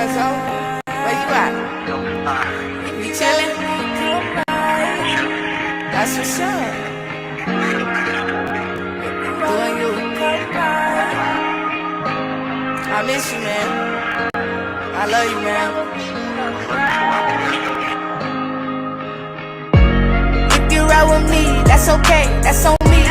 cuzzo. Where you at? You chillin'? That's what's up. Doing you. I miss you, man. I love you, man. If you ride with me, that's okay, that's on me.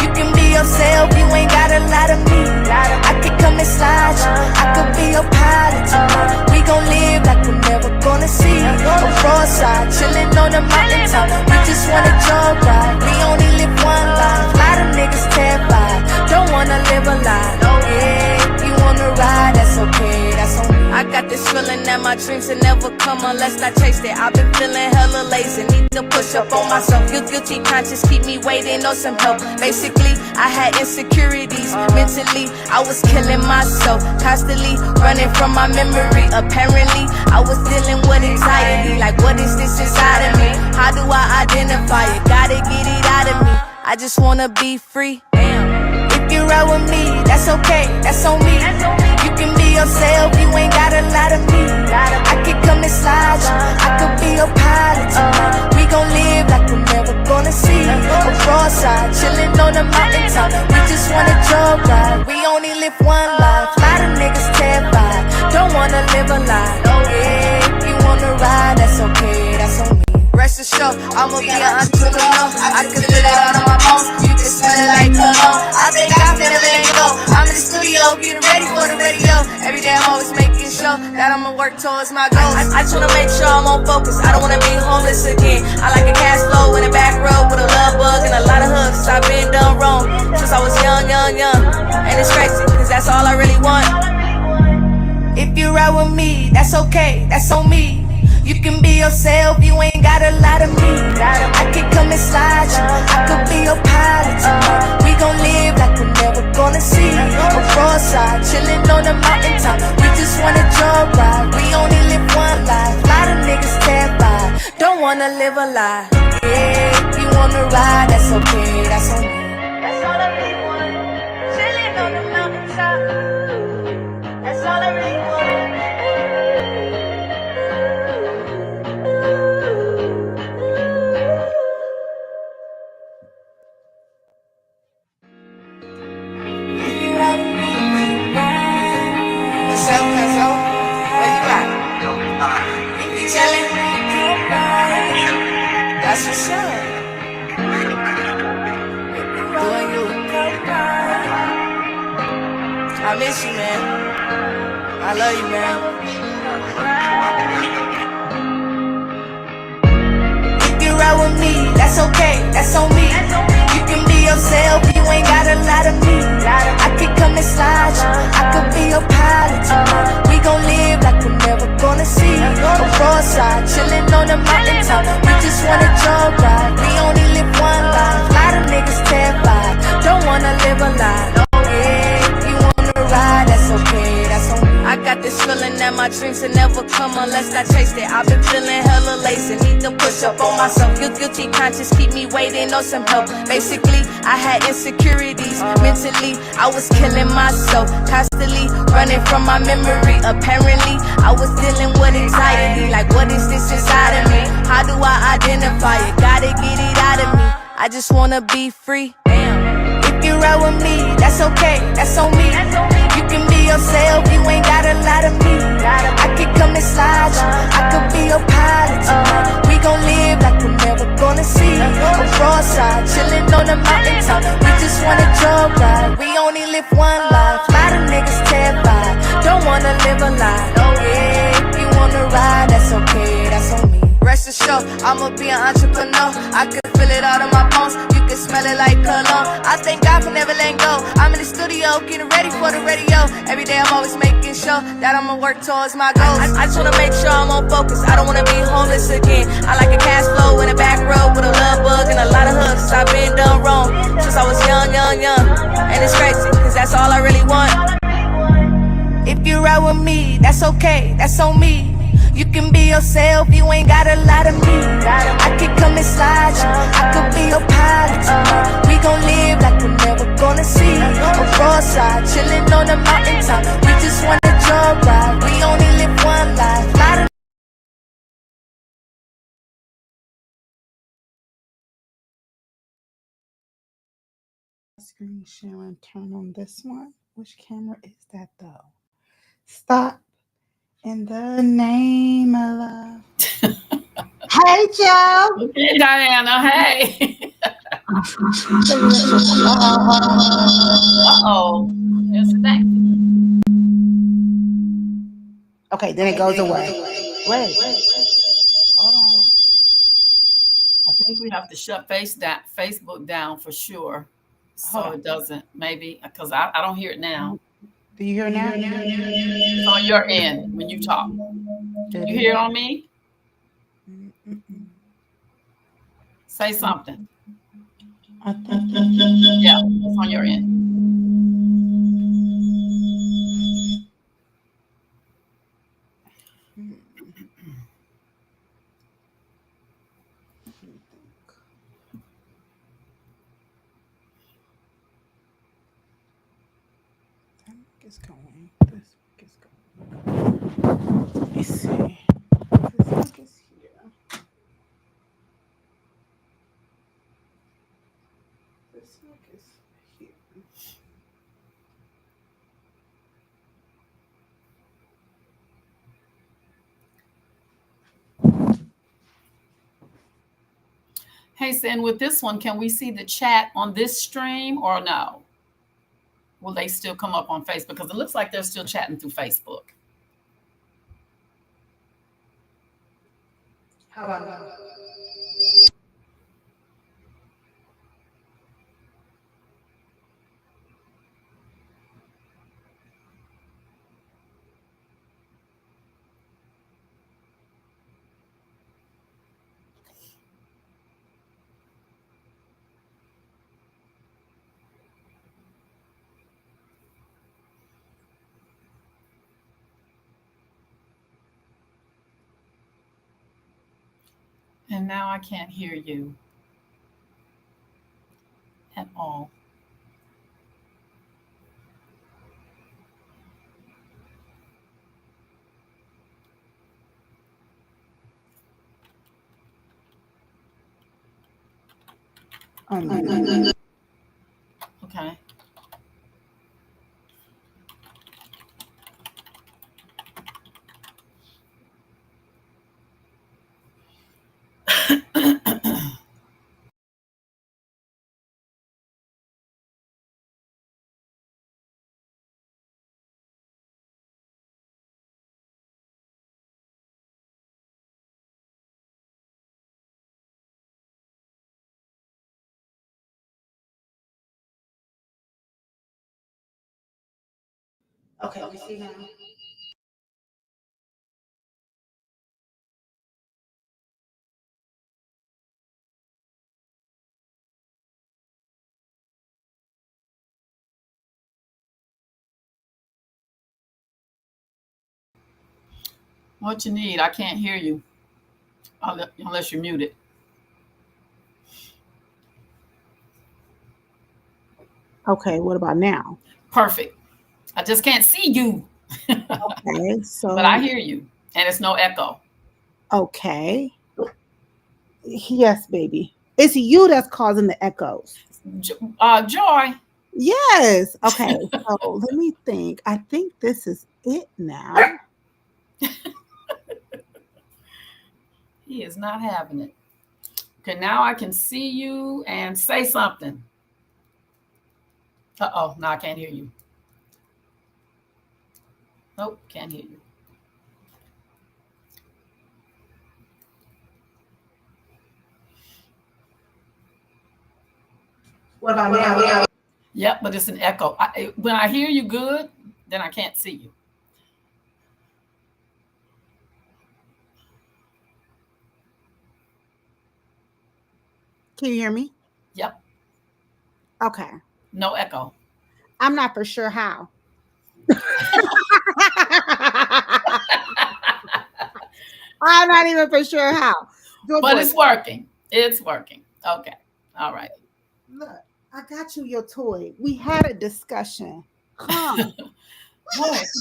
You can be yourself, you ain't got a lot of me. I could come and slide you, I could be your pilot tonight. We gon' live like we're never gonna see. On roadside, chillin' on the mountaintop. We just wanna jog ride, we only live one life. A lot of niggas terrified, don't wanna live a lie. Yeah, if you wanna ride, that's okay, that's on me. I got this feeling that my dreams will never come unless I chase it. I've been feeling hella lazy, need to push up on myself. Guilty conscience keep me waiting on some help. Basically, I had insecurities. Mentally, I was killing myself. Constantly running from my memory. Apparently, I was dealing with anxiety. Like, what is this inside of me? How do I identify it? Gotta get it out of me. I just wanna be free. If you ride with me, that's okay, that's on me. You can be yourself, you ain't got a lot of me. I could come and slide you, I could be your pilot tonight. We gon' live like we're never gonna see. On roadside, chillin' on the mountaintop. We just wanna jog ride, we only live one life. A lot of niggas terrified, don't wanna live a lie. Yeah, if you wanna ride, that's okay, that's on me. Rest assured, I'ma be an entrepreneur. I can feel it out of my bones. You can smell it like cologne. I think I feel it, let it go. I'm in the studio, getting ready for the radio. Every day I'm always making sure that I'ma work towards my goals. I just wanna make sure I'm on focus. I don't wanna be homeless again. I like a cash flow in the back road with a love bug and a lot of hugs. I've been done wrong since I was young. And it's crazy, cause that's all I really want. If you ride with me, that's okay, that's on me. You can be yourself, you ain't got a lot of me. I could come and slide you, I could be your pilot tonight. We gon' live like we're never gonna see. On roadside, chillin' on the mountaintop. We just wanna jog ride, we only live one life. A lot of niggas terrified, don't wanna live a lie. Yeah, if you wanna ride, that's okay, that's on me. That's all I really want, chillin' on the mountaintop. That's all I really want. That's what's up. Doing you. I miss you, man. I love you, man. If you ride with me, that's okay, that's on me. You can be yourself, you ain't got a lot of me. I could come and slide you, I could be your pilot tonight. We gon' live like we're never gonna see. On roadside, chillin' on the mountaintop. We just wanna jog ride, we only live one life. A lot of niggas terrified, don't wanna live a lie. Yeah, if you wanna ride, that's okay, that's on me. I got this feeling that my dreams will never come unless I chase it. I've been feeling hella lazy, need to push up on myself. Guilty conscience keep me waiting on some help. Basically, I had insecurities. Mentally, I was killing myself. Constantly running from my memory. Apparently, I was dealing with anxiety. Like, what is this inside of me? How do I identify it? Gotta get it out of me. I just wanna be free. If you ride with me, that's okay, that's on me. You can be yourself, you ain't got a lot of me. I could come and slide you, I could be your pilot tonight. We gon' live like we're never gonna see. On roadside, chillin' on the mountaintop. We just wanna jog ride, we only live one life. A lot of niggas terrified, don't wanna live a lie. Yeah, if you wanna ride, that's okay, that's on me. Rest assured, I'ma be an entrepreneur. I can feel it out of my bones. You can smell it like cologne. I thank God for never letting go. I'm in the studio, getting ready for the radio. Every day I'm always making sure that I'ma work towards my goals. I just wanna make sure I'm on focus. I don't wanna be homeless again. I like a cash flow in the back road with a love bug and a lot of hugs. I've been done wrong since I was young. And it's crazy, cause that's all I really want. If you ride with me, that's okay, that's on me. You can be yourself, you ain't got a lot of me. I could come and slide you, I could be your pilot tonight. We gon' live like we're never gonna see. On roadside, chillin' on the mountaintop. We just wanna jog ride, we only live one Screen sharing. Turn on this one. Which camera is that though? Stop. In the name of love. Hey, Joe. Okay, Diana. Hey. Uh-oh. Is it that? Okay, then it goes away. Wait. Hold on. I think we have to shut Facebook down for sure, Hold so on. it doesn't. Maybe because I don't hear it now. Do you hear now? It's on your end when you talk. It You hear it is. on me? Mm-mm-mm. Say something. I think Yeah, it's on your end. that mic is going. This mic is going. Let me see. This mic is here. This mic is here. Hey, Sin, with this one, can we see the chat on this stream or no? Will they still come up on Facebook? Because it looks like they're still chatting through Facebook. How about now? And now I can't hear you at all. Okay. Okay, we see now. What you need? I can't hear you unless you're muted. Okay, what about now? Perfect. I just can't see you, Okay, but I so hear you, and it's no echo. okay. Yes, baby. It's you that's causing the echoes. Joy. Yes. Okay. So let me think. I think this is it now. He is not having it. Okay, now I can see you and say something. Uh-oh, now I can't hear you. Nope, can't hear you. What about now? Yep, but it's an echo. When I hear you good, then I can't see you. Can you hear me? Yep, Okay. no echo. I'm not for sure how. I'm not even for sure how. Good But boy. it's working. It's working. Okay. All right. Look, I got you your toy. We had a discussion. Come.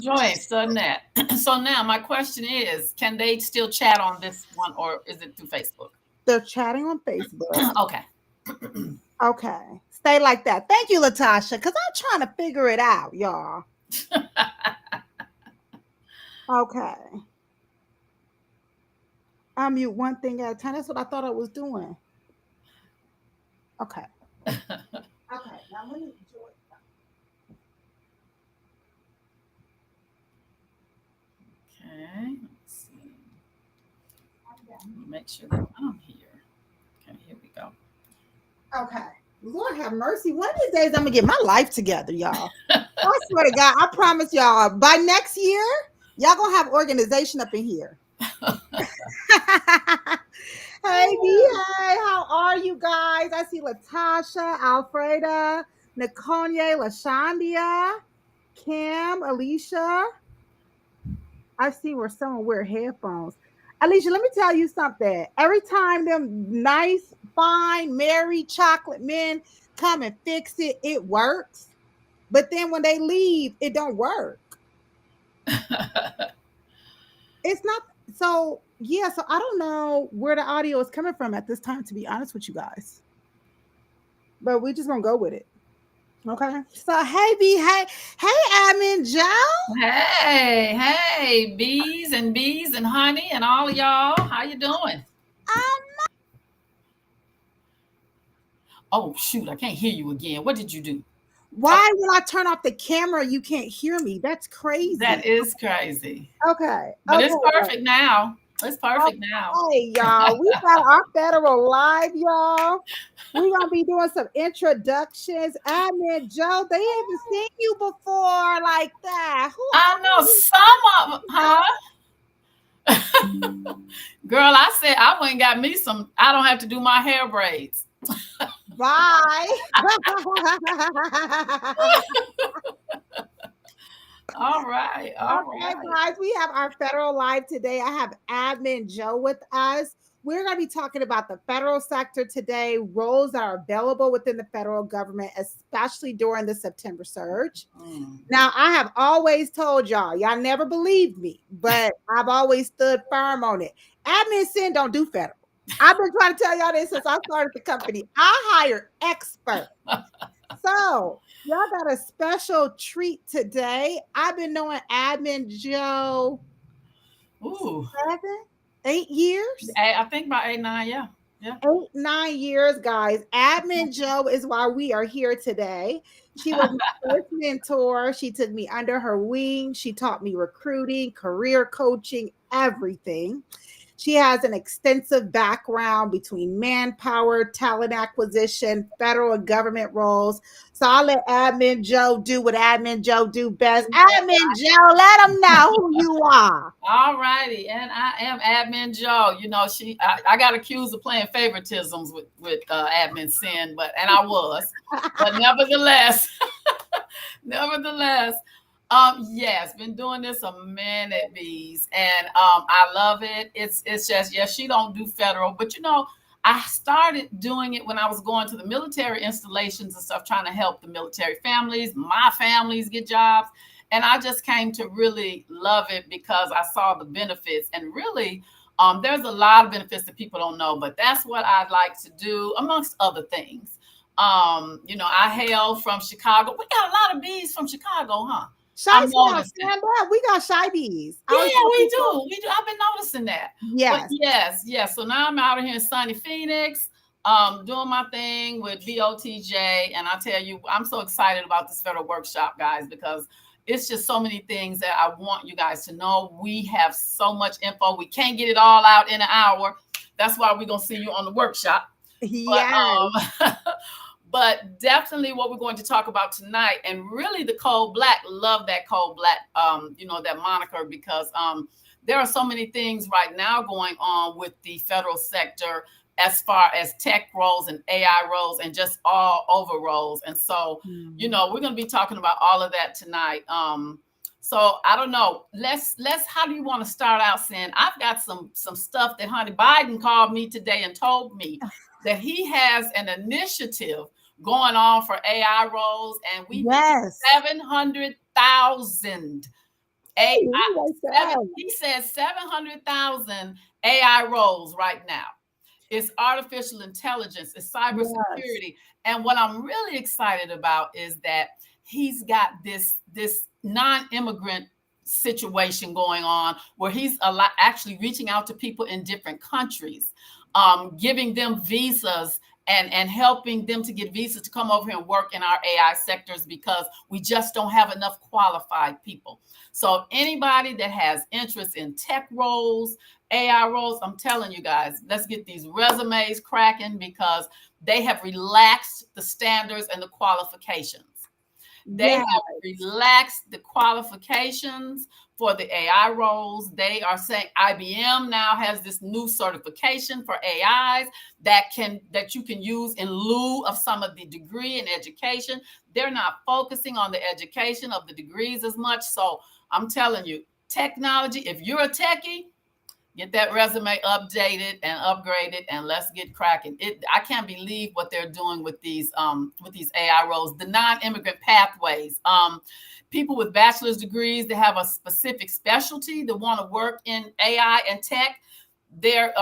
Joy ain't studying that. So now my question is, can they still chat on this one or is it through Facebook? They're chatting on Facebook. Okay. Okay. Stay like that. Thank you, Latasha, because I'm trying to figure it out, y'all. Okay. I mute one thing at a time. That's what I thought I was doing. Okay. Okay. Now let me do it. Okay, let's see. Make sure that I'm here. Okay, here we go. Okay. Lord have mercy. One of these days I'm gonna get my life together, y'all. I swear to God, I promise y'all, by next year, y'all gonna have organization up in here. Hey, B, hey, how are you guys? I see Latasha, Alfreda, Nikonye, Lashandia, Kim, Alicia. I see where someone wear headphones. Alicia, let me tell you something. Every time them nice, fine, merry chocolate men come and fix it, it works. But then when they leave, it don't work. It's not so yeah, so I don't know where the audio is coming from at this time, to be honest with you guys. But we're just gonna go with it. Okay. So hey B, hey Admin Joe. Hey, bees and honey and all of y'all. How you doing? Oh shoot, I can't hear you again. What did you do? Why when I turn off the camera you can't hear me? That's crazy. That is crazy. Okay. But Okay. it's perfect now. It's perfect now. Hey y'all, we got our federal live, y'all. We're gonna be doing some introductions. Admin Joe, they haven't seen you before like that. Who I know some of Girl, I said I went and got me some. I don't have to do my hair braids. bye? All right. Okay, guys, we have our federal live today. I have Admin Joe with us. We're going to be talking about the federal sector today, roles that are available within the federal government, especially during the September surge. Now, I have always told y'all never believed me, but I've always stood firm on it. Admin Sin don't do federal. I've been trying to tell y'all this since I started the company. I hire experts. So, y'all got a special treat today. I've been knowing Admin Joe 8 years. I think about 8, 9, yeah. 8, 9 years, guys. Admin Joe is why we are here today. She was my first mentor. She took me under her wing. She taught me recruiting, career coaching, everything. She has an extensive background between manpower, talent acquisition, federal and government roles. So I'll let Admin Joe do what Admin Joe do best. Admin Joe, let them know who you are. All righty, and I am Admin Joe. You know, I got accused of playing favoritisms with Admin Sin, and I was, but nevertheless, yes, been doing this a minute, bees, and I love it. It's just she don't do federal, but you know, I started doing it when I was going to the military installations and stuff, trying to help the military families, my families get jobs. And I just came to really love it because I saw the benefits. And really, there's a lot of benefits that people don't know, but that's what I'd like to do, amongst other things. You know, I hail from Chicago. We got a lot of bees from Chicago, huh? Stand up. We got shy bees. Yeah, we do. I've been noticing that. Yes. But yes. So now I'm out here in sunny Phoenix, doing my thing with BOTJ. And I tell you, I'm so excited about this federal workshop, guys, because it's just so many things that I want you guys to know. We have so much info. We can't get it all out in an hour. That's why we're going to see you on the workshop. Yeah. But definitely what we're going to talk about tonight, and really the coal black, love that coal black, you know, that moniker, because there are so many things right now going on with the federal sector as far as tech roles and AI roles and just all over roles. And so, you know, we're going to be talking about all of that tonight. So I don't know. Let's how do you want to start out, Sin? I've got some stuff that Honey Biden called me today and told me that he has an initiative going on for AI roles, and we need 700,000 AI. He says 700,000 AI roles right now. It's artificial intelligence, it's Yes. cybersecurity. And what I'm really excited about is that he's got this non-immigrant situation going on where he's actually reaching out to people in different countries, giving them visas and helping them to get visas to come over here and work in our AI sectors because we just don't have enough qualified people. So anybody that has interest in tech roles, AI roles, I'm telling you guys, let's get these resumes cracking because they have relaxed the standards and the qualifications. They Yes. have relaxed the qualifications for the AI roles. They are saying IBM now has this new certification for AIs that you can use in lieu of some of the degree and education. They're not focusing on the education of the degrees as much. So I'm telling you, technology, if you're a techie, get that resume updated and upgraded, and let's get cracking. I can't believe what they're doing with these AI roles, the non-immigrant pathways. People with bachelor's degrees that have a specific specialty that want to work in AI and tech. They're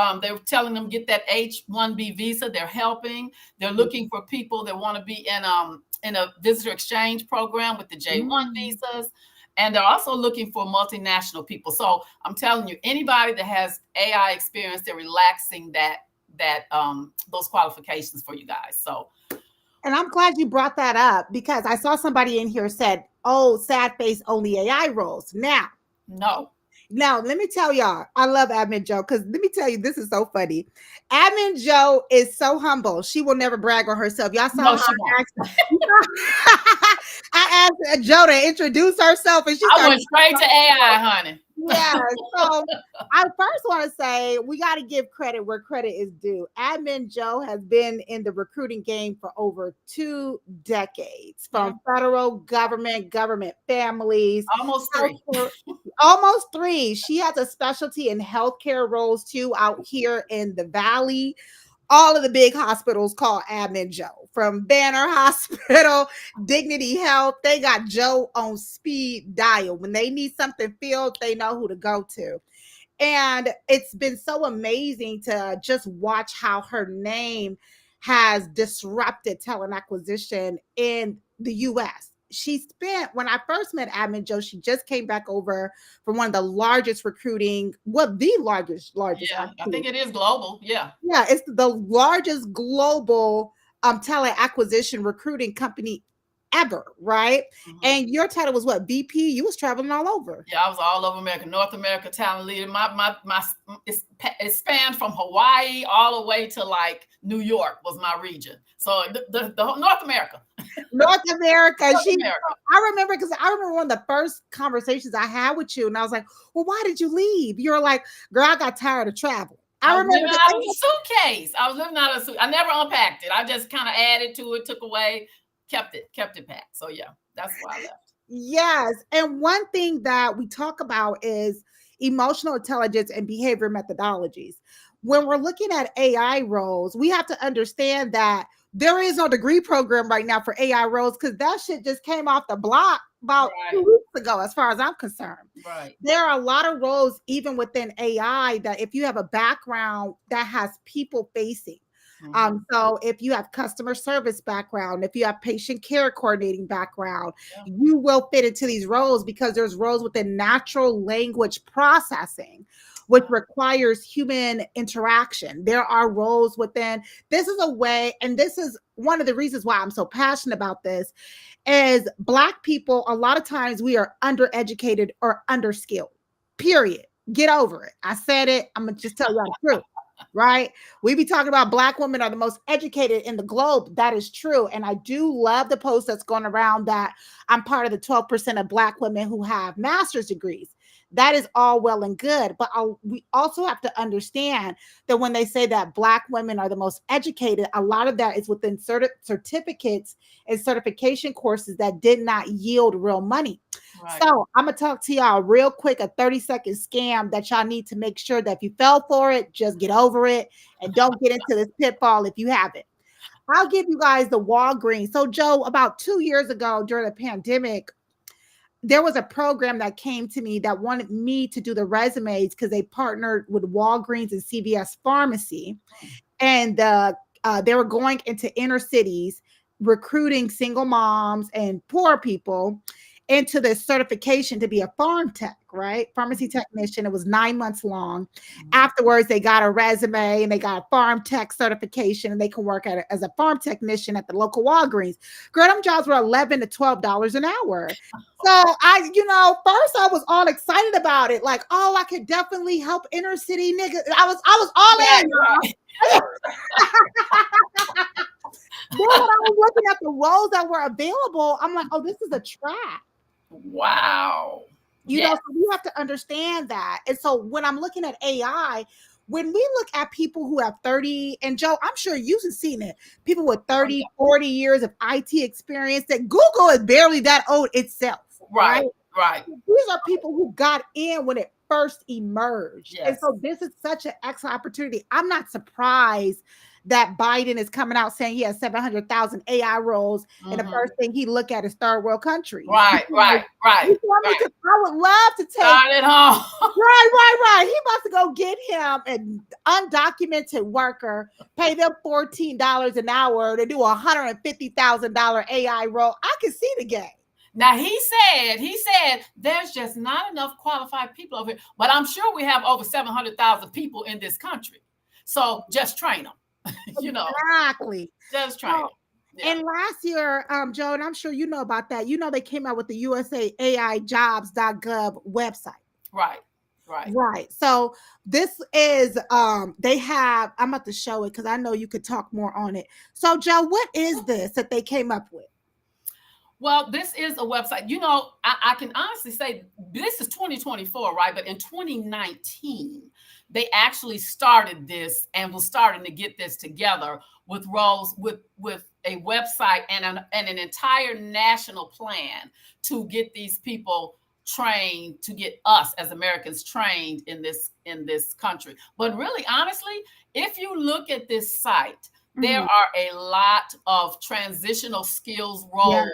telling them get that H-1B visa. They're helping. They're looking for people that want to be in a visitor exchange program with the J-1 visas. And they're also looking for multinational people. So I'm telling you, anybody that has AI experience, they're relaxing those qualifications for you guys. So, and I'm glad you brought that up because I saw somebody in here said, "Oh, sad face only AI roles." Now, let me tell y'all, I love Admin Joe because let me tell you, this is so funny. Admin Joe is so humble. She will never brag on herself. Y'all saw no, how she won't. I asked Joe to introduce herself and she I started. went straight to AI, honey. Yeah. So I first want to say we got to give credit where credit is due. Admin Joe has been in the recruiting game for over 2 decades, from federal government families, Almost 3. Almost 3. She has a specialty in healthcare roles too out here in the Valley. All of the big hospitals call Admin Joe, from Banner Hospital, Dignity Health. They got Joe on speed dial. When they need something filled, they know who to go to. And it's been so amazing to just watch how her name has disrupted talent acquisition in the US. She spent, when I first met Admin Joe, she just came back over from one of the largest recruiting, well, the largest Yeah, I actually. think it is global. Yeah. Yeah, it's the largest global talent acquisition recruiting company ever, right? And your title was what? VP? You was traveling all over. Yeah, I was all over America, North America talent leader. It spanned from Hawaii all the way to like New York was my region. So the North America. North America. America. I remember one of the first conversations I had with you, and I was like, "Well, why did you leave?" You were like, "Girl, I got tired of travel." I was living out of a suitcase. I was living out of a suitcase. I never unpacked it. I just kind of added to it, took away, kept it packed. So yeah, that's why I left. Yes. And one thing that we talk about is emotional intelligence and behavior methodologies. When we're looking at AI roles, we have to understand that there is no degree program right now for AI roles because that shit just came off the block about 2 weeks ago, as far as I'm concerned. Right. There are a lot of roles, even within AI, that if you have a background that has people facing, so if you have customer service background, if you have patient care coordinating background, you will fit into these roles because there's roles within natural language processing, which requires human interaction. There are roles within, this is a way, and this is one of the reasons why I'm so passionate about this, is Black people, a lot of times we are undereducated or underskilled, period. Get over it. I said it. I'm going to just tell you the truth. Right? We be talking about Black women are the most educated in the globe. That is true. And I do love the post that's going around that I'm part of the 12% of Black women who have master's degrees. That is all well and good. But we also have to understand that when they say that Black women are the most educated, a lot of that is within certificates and certification courses that did not yield real money. Right. So I'm going to talk to y'all real quick, a 30-second scam that y'all need to make sure that if you fell for it, just get over it and don't get into this pitfall if you haven't. I'll give you guys the Walgreens. So Joe, about 2 years ago during the pandemic, there was a program that came to me that wanted me to do the resumes because they partnered with Walgreens and CVS Pharmacy. and they were going into inner cities, recruiting single moms and poor people into this certification to be a farm tech, right? Pharmacy technician. It was 9 months long. Afterwards, they got a resume and they got a farm tech certification, and they can work as a farm technician at the local Walgreens. Girl, them jobs were $11 to $12 an hour. So first I was all excited about it, like, oh, I could definitely help inner city niggas. I was all in. Right. Then when I was looking at the roles that were available, I'm like, oh, this is a trap. Wow. So you have to understand that. And so when I'm looking at AI, when we look at people who have 30, and Joe, I'm sure you've seen it, people with 30, 40 years of IT experience, that Google is barely that old itself. Right. These are people who got in when it first emerged. Yes. And so this is such an excellent opportunity. I'm not surprised that Biden is coming out saying he has 700,000 AI roles, and the first thing he look at is third world countries. Right. I would love to take Start at home. Right. He about to go get him an undocumented worker, pay them $14 an hour to do a $150,000 AI role. I can see the game. Now he said there's just not enough qualified people over here, but I'm sure we have over 700,000 people in this country. So just train them. Exactly. Just train them. Yeah. And last year, Joe, and I'm sure you know about that, they came out with the USAAIjobs.gov website. Right. So this is, they have, I'm about to show it because I know you could talk more on it. So Joe, what is this that they came up with? Well, this is a website. I can honestly say this is 2024, right? But in 2019, they actually started this and was starting to get this together with roles, with a website and an entire national plan to get these people trained, to get us as Americans trained in this country. But really, honestly, if you look at this site, there are a lot of transitional skills roles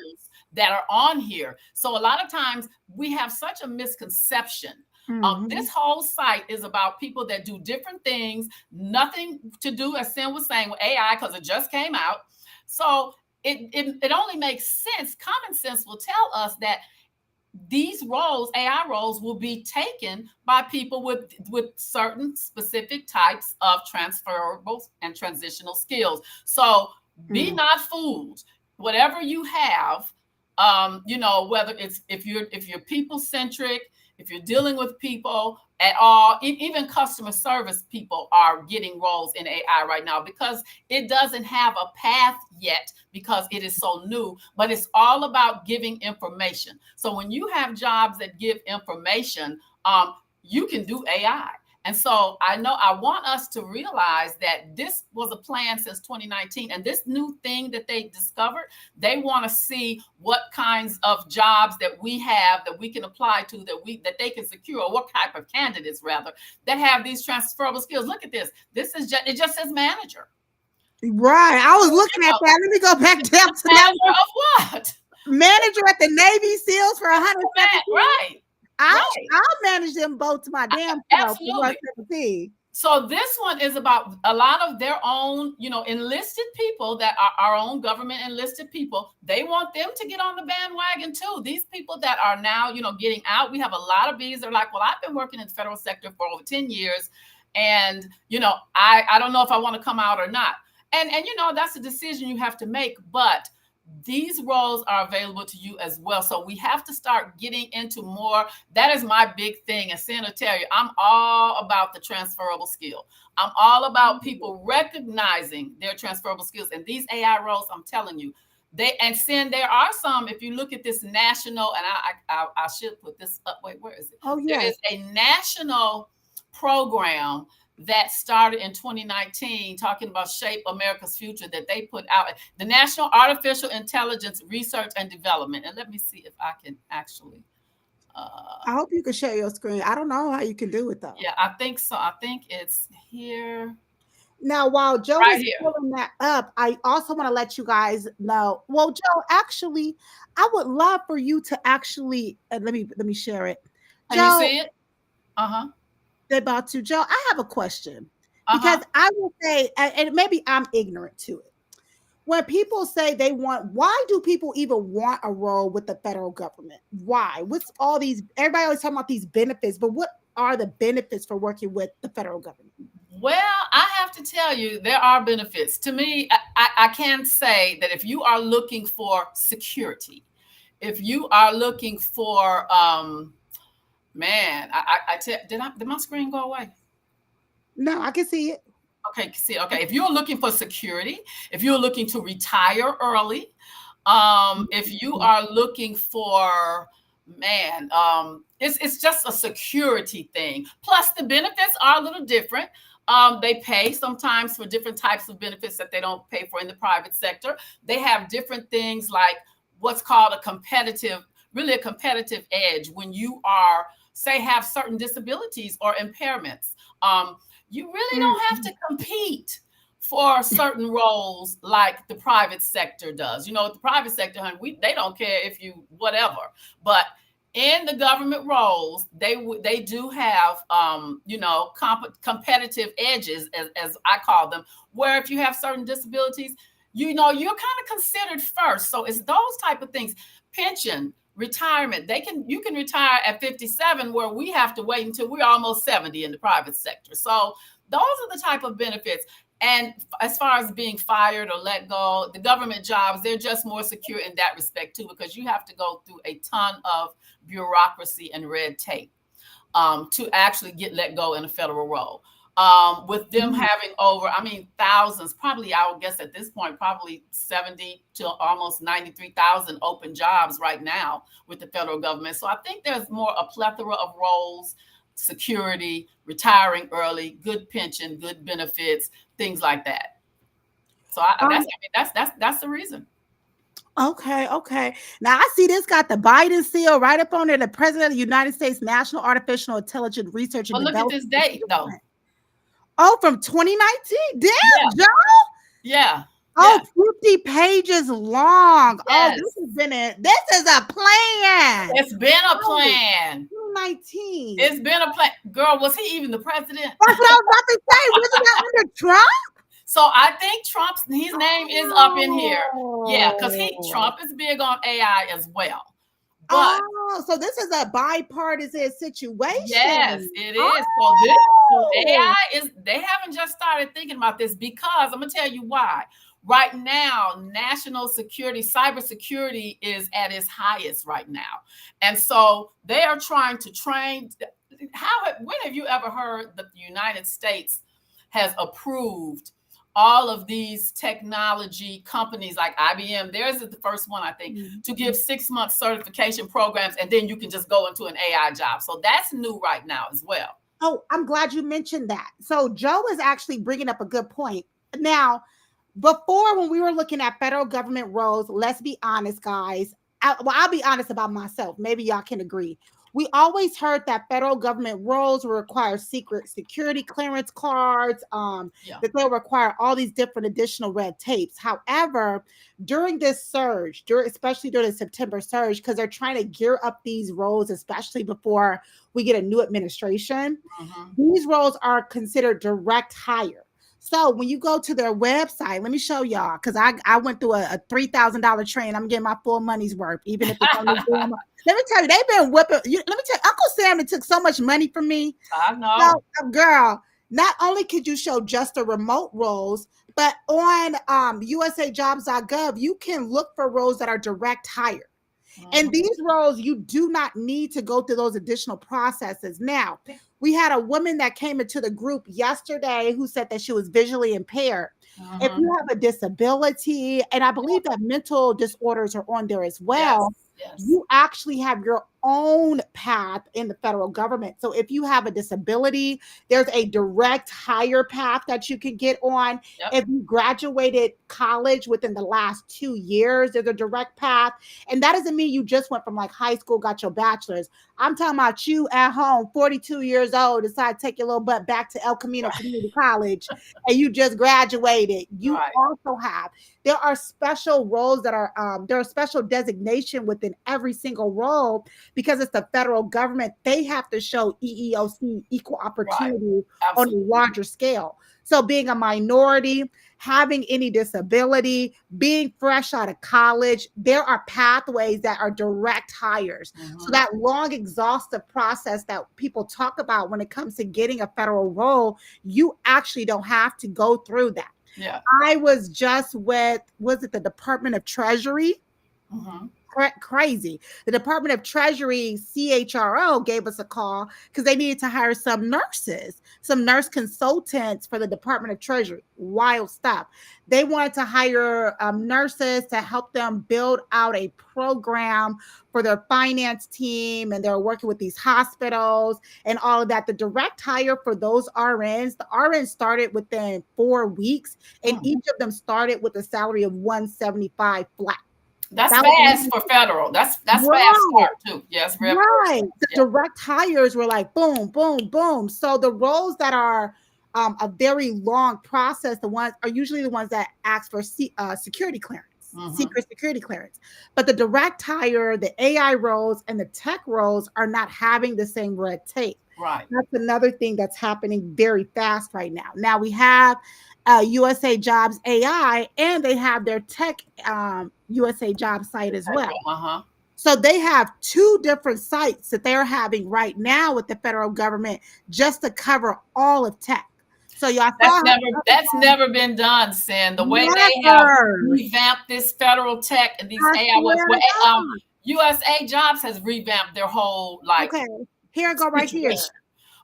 that are on here. So a lot of times we have such a misconception. This whole site is about people that do different things, nothing to do, as Sin was saying, with AI, because it just came out. So it only makes sense. Common sense will tell us that these roles, AI roles, will be taken by people with certain specific types of transferable and transitional skills. So be not fooled. Whatever you have, whether it's if you're people centric, if you're dealing with people at all, even customer service people are getting roles in AI right now because it doesn't have a path yet because it is so new, but it's all about giving information. So when you have jobs that give information, you can do AI. And so I want us to realize that this was a plan since 2019, and this new thing that they discovered, they want to see what kinds of jobs that we have that we can apply to, that they can secure, or what type of candidates rather that have these transferable skills. Look at this. This is it just says manager. Right. I was looking at that. Let me go back down to manager that. Of what? Manager at the Navy SEALs for 117. Right. I'll manage them both to my damn self. Absolutely. So this one is about a lot of their own, enlisted people that are our own government enlisted people. They want them to get on the bandwagon too. These people that are now, getting out. We have a lot of bees that are like, well, I've been working in the federal sector for over 10 years. And, I don't know if I want to come out or not. And that's a decision you have to make. But these roles are available to you as well. So we have to start getting into more. That is my big thing. And Sanitary, I'm all about the transferable skill. I'm all about people recognizing their transferable skills. And these AI roles, I'm telling you, there are some, if you look at this national, and I should put this up. Wait, where is it? Oh, yeah. There is a national program that started in 2019, talking about Shape America's Future, that they put out, the National Artificial Intelligence Research and Development. And let me see if I can actually. I hope you can share your screen. I don't know how you can do it though. Yeah, I think so. I think it's here. Now, while Joe is pulling that up, I also want to let you guys know. Well, Joe, actually, I would love for you to actually let me share it. Can you see it? They're about to. Joe, I have a question. Because Uh-huh. I will say, and maybe I'm ignorant to it. When people say they want, why do people even want a role with the federal government? Why? What's all these? Everybody always talking about these benefits, but what are the benefits for working with the federal government? Well, I have to tell you, there are benefits. To me, I can say that if you are looking for security, if you are looking for, man, did my screen go away? No, I can see it. Okay, see, okay. If you're looking for security, if you're looking to retire early, if you are looking for, man, it's just a security thing. Plus, the benefits are a little different. They pay sometimes for different types of benefits that they don't pay for in the private sector. They have different things like what's called really a competitive edge when you are, say, have certain disabilities or impairments. You really don't have to compete for certain roles like the private sector does. You know, the private sector, honey, they don't care if you whatever. But in the government roles, they do have competitive edges, as I call them, where if you have certain disabilities, you're kind of considered first. So it's those type of things. Pension, retirement, you can retire at 57, where we have to wait until we're almost 70 in the private sector. So those are the type of benefits. And as far as being fired or let go, the government jobs, they're just more secure in that respect too, because you have to go through a ton of bureaucracy and red tape to actually get let go in a federal role. With them having over, thousands, probably, I would guess at this point, probably 70 to almost 93,000 open jobs right now with the federal government. So I think there's a plethora of roles, security, retiring early, good pension, good benefits, things like that. So that's the reason. Okay. Now I see this got the Biden seal right up on there. The President of the United States National Artificial Intelligence Research and But look at Development. this date, though. Oh, from 2019. Damn, Yeah. Joe. Yeah. Oh, 50 pages long. Oh, Yes. this is a plan. It's been a plan. 2019. It's been a plan. Girl, was he even the president? That's what I was about to say. Wasn't that under Trump? So I think his name is up in here. Yeah, because Trump is big on AI as well. But so this is a bipartisan situation. Yes, it is. So AI they haven't just started thinking about this, because I'm gonna tell you why. Right now, national security, cybersecurity is at its highest right now. And so they are trying to train. When have you ever heard that the United States has approved all of these technology companies like IBM? Theirs is the first one, I think, to give 6-month certification programs, and then you can just go into an AI job. So that's new right now as well. Oh, I'm glad you mentioned that. So Joe is actually bringing up a good point. Now, before, when we were looking at federal government roles, let's be honest, guys. I'll be honest about myself. Maybe y'all can agree. We always heard that federal government roles will require secret security clearance cards, that they'll require all these different additional red tapes. However, during this surge, especially during the September surge, because they're trying to gear up these roles, especially before we get a new administration, these roles are considered direct hire. So when you go to their website, let me show y'all, because I went through a $3,000 train. I'm getting my full money's worth, even if it's only let me tell you, they've been whipping. Let me tell you, Uncle Sam, it took so much money from me. I know. So, girl, not only could you show just the remote roles, but on usajobs.gov, you can look for roles that are direct hire. And these roles, you do not need to go through those additional processes. Now, we had a woman that came into the group yesterday who said that she was visually impaired. If you have a disability, and I believe that mental disorders are on there as well, you actually have your own path in the federal government. So if you have a disability, there's a direct hire path that you can get on. If you graduated college within the last 2 years, there's a direct path. And that doesn't mean you just went from like high school, got your bachelor's. I'm talking about you at home, 42 years old, decide to take your little butt back to El Camino Community College, and you just graduated. You also have, there are special roles that are, there are special designation within every single role, because it's the federal government. They have to show EEOC, equal opportunity, on a larger scale. So being a minority, having any disability, being fresh out of college, there are pathways that are direct hires. So Mhm. that long, exhaustive process that people talk about when it comes to getting a federal role, you actually don't have to go through that. Yeah. I was just with, was it the Department of Treasury? Mhm. Crazy. The Department of Treasury CHRO gave us a call because they needed to hire some nurses, some nurse consultants for the Department of Treasury. Wild stuff. They wanted to hire nurses to help them build out a program for their finance team, and they're working with these hospitals and all of that. The direct hire for those RNs, the RNs started within 4 weeks, and Mm. each of them started with a salary of 175 flat. That's That was fast for federal. That's fast right. start too. Yes, very, very Right. fast. The Yeah. direct hires were like boom, boom, boom. So the roles that are a very long process, the ones are usually the ones that ask for security clearance, Mhm. secret security clearance. But the direct hire, the AI roles, and the tech roles are not having the same red tape. Right. That's another thing that's happening very fast right now. Now we have USA Jobs AI, and they have their tech USA Job site as well. Uh-huh. So they have two different sites that they're having right now with the federal government just to cover all of tech. So y'all That's saw never been done, Sin. The way they have never. revamped this federal tech and these I AI swear to God. USA Jobs has revamped their whole like Okay, here I go right here. situation.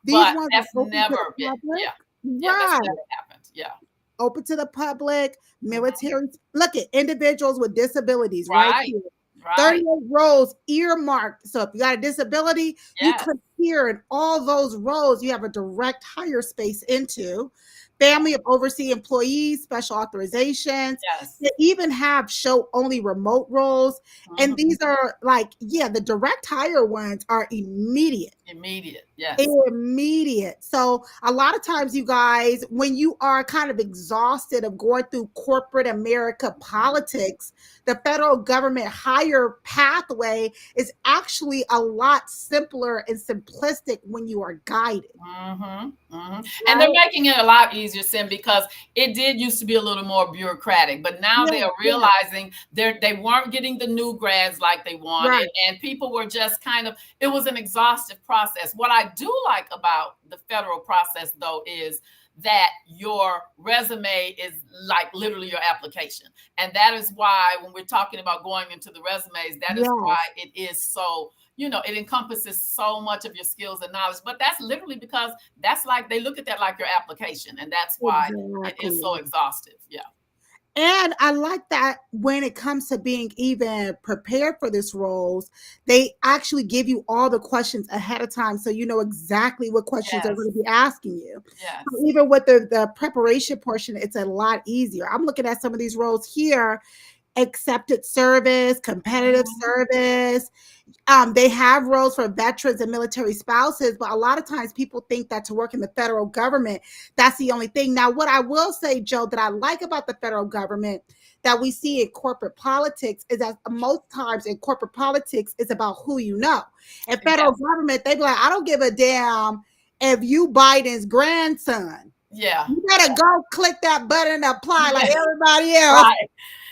These But ones are that's open to the never been, public. yeah. Yeah, that's Right. never happened. Yeah. Open to the public, Mhm. military. Look at individuals with disabilities right Right. here. Right. 38 rows earmarked. So if you got a disability, you Yes. click here, and all those rows you have a direct hire space into. Family of overseas employees, special authorizations. Yes. They even have show only remote roles. And Mhm. these are like, yeah, the direct hire ones are immediate. Immediate. Yes. Immediate. So a lot of times, you guys, when you are kind of exhausted of going through corporate America politics, the federal government hire pathway is actually a lot simpler and simplistic when you are guided. And they're Right? making it a lot easier, Sim, because it did used to be a little more bureaucratic, but now Yeah, they are yeah, realizing they weren't getting the new grads like they wanted, right. and people were just kind of, it was an exhaustive process. What I do like about the federal process, though, is that your resume is like literally your application. And that is why when we're talking about going into the resumes, that is why Yes, it is so, it encompasses so much of your skills and knowledge. But that's literally because that's like they look at that like your application, and that's why it is so exactly. exhaustive. Yeah. And I like that when it comes to being even prepared for this roles, they actually give you all the questions ahead of time so you know exactly what questions they're going Yes. to be asking you. So Yes. even with the preparation portion, it's a lot easier. I'm looking at some of these roles here: accepted service, competitive Mhm. service. They have roles for veterans and military spouses, but a lot of times people think that to work in the federal government, that's the only thing. Now, what I will say, Joe, that I like about the federal government that we see in corporate politics is that most times in corporate politics, it's about who you know. In federal Yes. government, they be like, I don't give a damn if you Biden's grandson. Yeah. You better go click that button and apply like Yeah. everybody else. Right.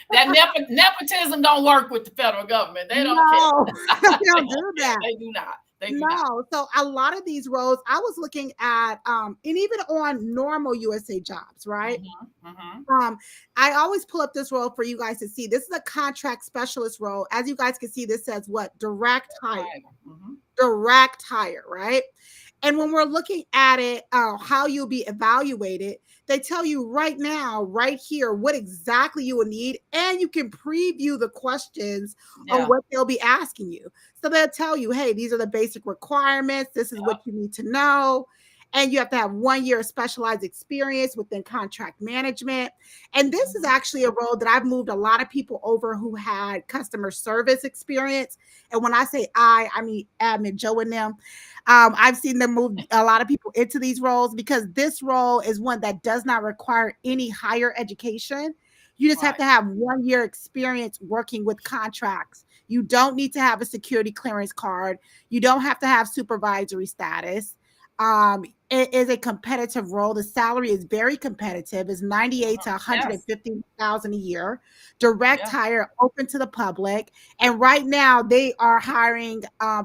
That nepotism don't work with the federal government. They don't care. No, they They don't don't do care. that. They do not. They do not. No. So a lot of these roles, I was looking at, and even on normal USA jobs, right? Hmm. Hmm. Um, I always pull up this role for you guys to see. This is a contract specialist role. As you guys can see, this says what? Direct hire. Hmm. Direct hire, right? And when we're looking at it, how you'll be evaluated, they tell you right now, right here, what exactly you will need, and you can preview the questions of Yeah. what they'll be asking you. So they'll tell you, hey, these are the basic requirements. This is what you need to know. And you have to have 1 year of specialized experience within contract management. And this is actually a role that I've moved a lot of people over who had customer service experience. And when I say I mean admin Joe and them. I've seen them move a lot of people into these roles because this role is one that does not require any higher education. You just have Right. to have 1 year experience working with contracts. You don't need to have a security clearance card. You don't have to have supervisory status. It is a competitive role. The salary is very competitive. It's 98 to Yes. 150,000 a year. Direct Yeah. hire, open to the public. And right now they are hiring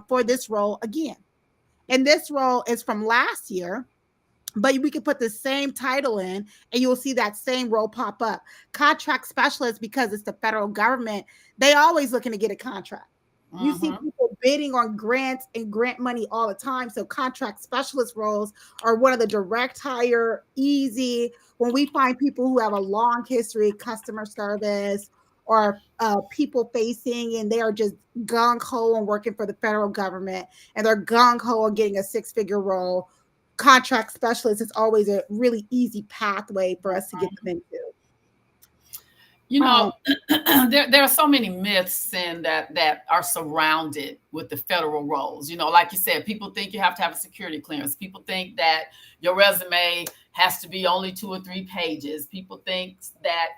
for this role again. And this role is from last year, but we can put the same title in and you'll see that same role pop up. Contract specialist, because it's the federal government, they always looking to get a contract. You see Mm-hmm. people bidding on grants and grant money all the time. So contract specialist roles are one of the direct hire, easy. When we find people who have a long history, customer service or people facing, and they are just gung ho on working for the federal government, and they're gung ho on getting a 6-figure role, contract specialist is always a really easy pathway for us to get them into. You know, Um, there are so many myths in that are surrounded with the federal roles. You know, like you said, people think you have to have a security clearance. People think that your resume has to be only 2 or 3 pages. People think that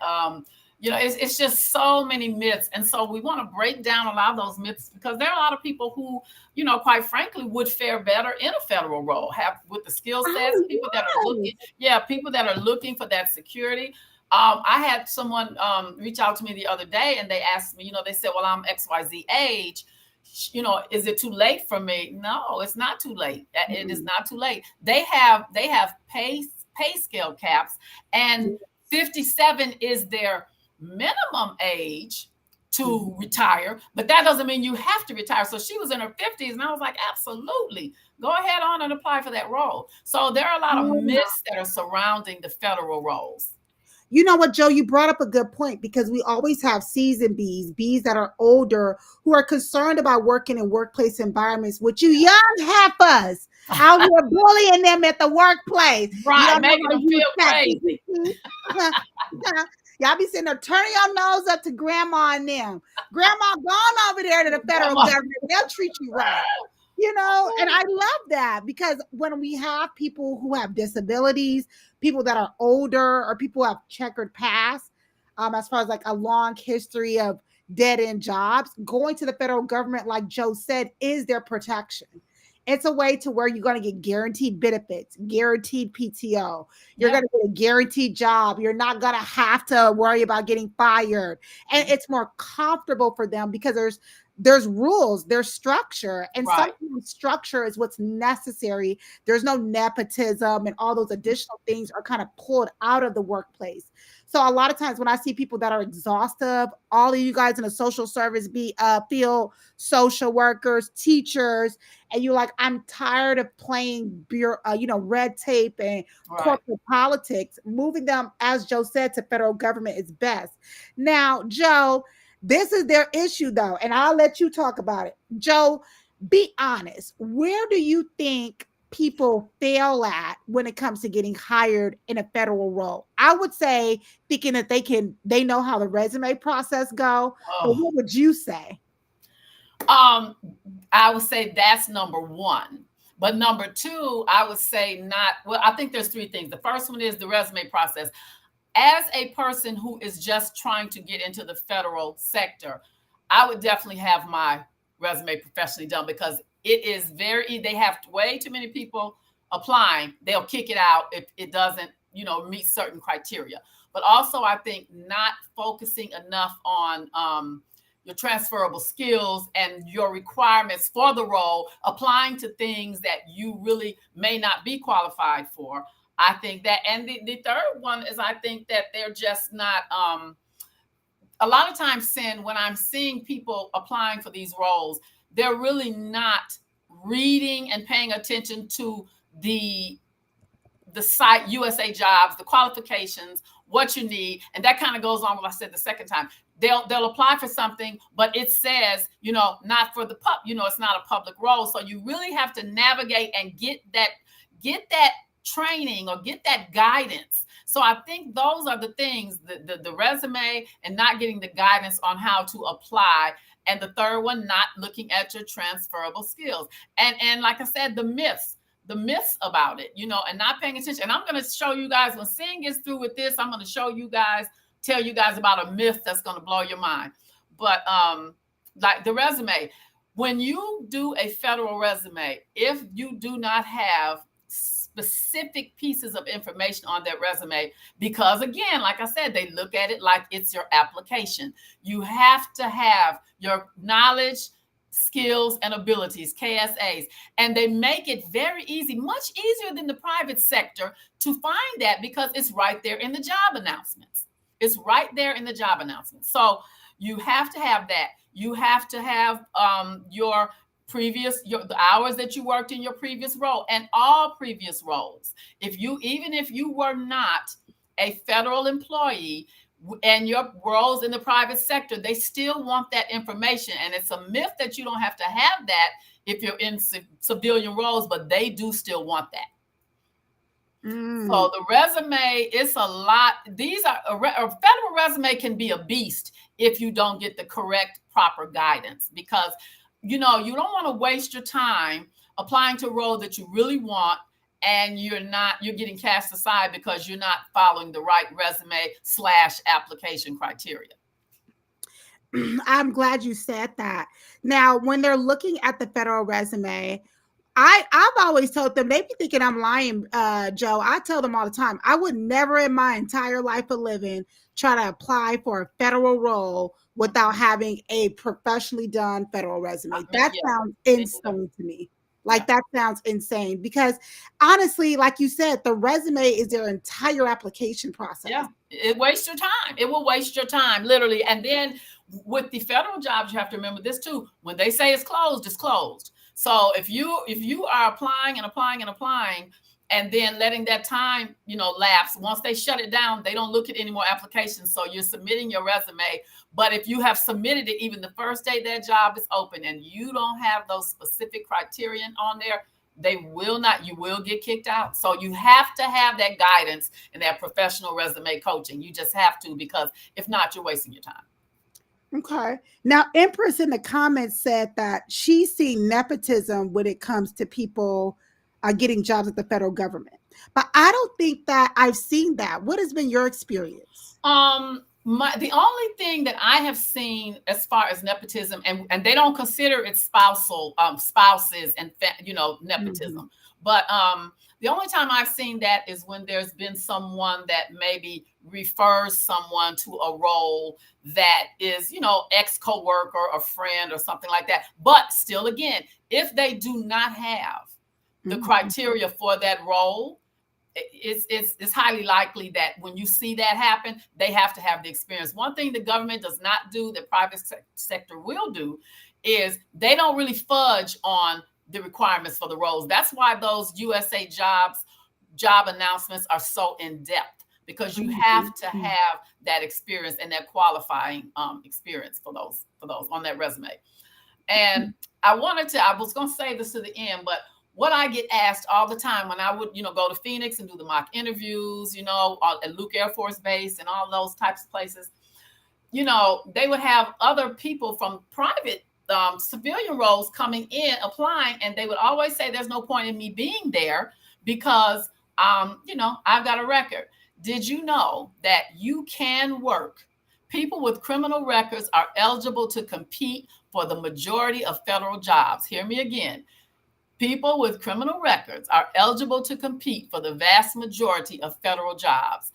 you know, it's just so many myths. And so we want to break down a lot of those myths, because there are a lot of people who, you know, quite frankly, would fare better in a federal role, have with the skill sets, oh, people that are looking, people that are looking for that security. I had someone reach out to me the other day, and they asked me, you know, they said, well, I'm XYZ age. You know, is it too late for me? No, it's not too late. It is not too late. They have pay scale caps, and 57 is their minimum age to retire, but that doesn't mean you have to retire. So she was in her 50s, and I was like, absolutely, go ahead on and apply for that role. So there are a lot of myths that are surrounding the federal roles. You know what, Joe? You brought up a good point, because we always have seasoned bees that are older, who are concerned about working in workplace environments with you young heifers out here bullying them at the workplace. Right, You don't know making how to them use feel crazy. ChatGPT. Y'all be sitting there turning your nose up to grandma and them. Grandma gone over there to the federal government. They'll treat you right. You know, and I love that, because when we have people who have disabilities, people that are older, or people who have checkered past, as far as like a long history of dead end jobs, going to the federal government, like Joe said, is their protection. It's a way to where you're going to get guaranteed benefits, guaranteed PTO. You're going to get a guaranteed job. You're not going to have to worry about getting fired. And it's more comfortable for them, because there's rules, there's structure, and sometimes structure is what's necessary. There's no nepotism, and all those additional things are kind of pulled out of the workplace. So a lot of times when I see people that are exhaustive, all of you guys in the social service field, social workers, teachers, and you're like, I'm tired of playing red tape and corporate politics. Moving them, as Joe said, to federal government is best. Now, Joe, this is their issue, though, and I'll let you talk about it. Joe, be honest. Where do you think people fail at when it comes to getting hired in a federal role? I would say thinking that they know how the resume process go. But what would you say? I would say that's number one. But number two, I would say I think there's 3 things. The first one is the resume process. As a person who is just trying to get into the federal sector, I would definitely have my resume professionally done, because they have way too many people applying. They'll kick it out if it doesn't, meet certain criteria. But also, I think not focusing enough on your transferable skills and your requirements for the role, applying to things that you really may not be qualified for. I think that, and the third one is, I think that they're just not, a lot of times, when I'm seeing people applying for these roles, they're really not reading and paying attention to the site, USA Jobs, the qualifications, what you need. And that kind of goes on what I said the second time. They'll apply for something, but it says, not for the it's not a public role. So you really have to navigate and get that training or get that guidance. So I think those are the things, the resume and not getting the guidance on how to apply. And the third one, not looking at your transferable skills. And like I said, the myths about it, and not paying attention. And I'm going to show you guys, when Sing gets through with this, I'm going to tell you guys about a myth that's going to blow your mind. But like the resume, when you do a federal resume, if you do not have specific pieces of information on their resume, because again, like I said, they look at it like it's your application. You have to have your knowledge, skills, and abilities, KSAs, and they make it very easy, much easier than the private sector, to find that, because it's right there in the job announcements. It's right there in the job announcements. So you have to have that. You have to have your the hours that you worked in your previous role, and all previous roles. Even if you were not a federal employee and your roles in the private sector, they still want that information. And it's a myth that you don't have to have that if you're in civilian roles, but they do still want that. So the resume is a lot. These are a federal resume can be a beast if you don't get the correct, proper guidance, because you don't want to waste your time applying to a role that you really want, and you're getting cast aside because you're not following the right resume / application criteria. I'm glad you said that. Now, when they're looking at the federal resume, I've always told them, they be thinking I'm lying, Joe. I tell them all the time, I would never in my entire life of living try to apply for a federal role without having a professionally done federal resume. That sounds insane to me. That sounds insane, because honestly, like you said, the resume is their entire application process. Yeah, it wastes your time. It will waste your time, literally. And then with the federal jobs, you have to remember this too. When they say it's closed, it's closed. So if you are applying and applying and applying, and then letting that time, lapse, once they shut it down, they don't look at any more applications. So you're submitting your resume. But if you have submitted it even the first day that job is open, and you don't have those specific criterion on there, you will get kicked out. So you have to have that guidance and that professional resume coaching. You just have to, because if not, you're wasting your time. Okay. Now, Empress in the comments said that she's seen nepotism when it comes to people getting jobs at the federal government. But I don't think that I've seen that. What has been your experience? The only thing that I have seen as far as nepotism, and they don't consider it spouses and nepotism. Mm-hmm. But the only time I've seen that is when there's been someone that maybe refers someone to a role that is, ex-coworker or friend or something like that. But still, again, if they do not have the criteria for that role, it's highly likely that when you see that happen, they have to have the experience. One thing the government does not do that private sector will do is they don't really fudge on the requirements for the roles. That's why those USA job announcements are so in depth, because you have to have that experience and that qualifying experience for those on that resume. And I was going to say this to the end, but what I get asked all the time when I would, go to Phoenix and do the mock interviews, at Luke Air Force Base and all those types of places, they would have other people from private civilian roles coming in, applying, and they would always say there's no point in me being there because, I've got a record. Did you know that you can work? People with criminal records are eligible to compete for the majority of federal jobs. Hear me again. People with criminal records are eligible to compete for the vast majority of federal jobs.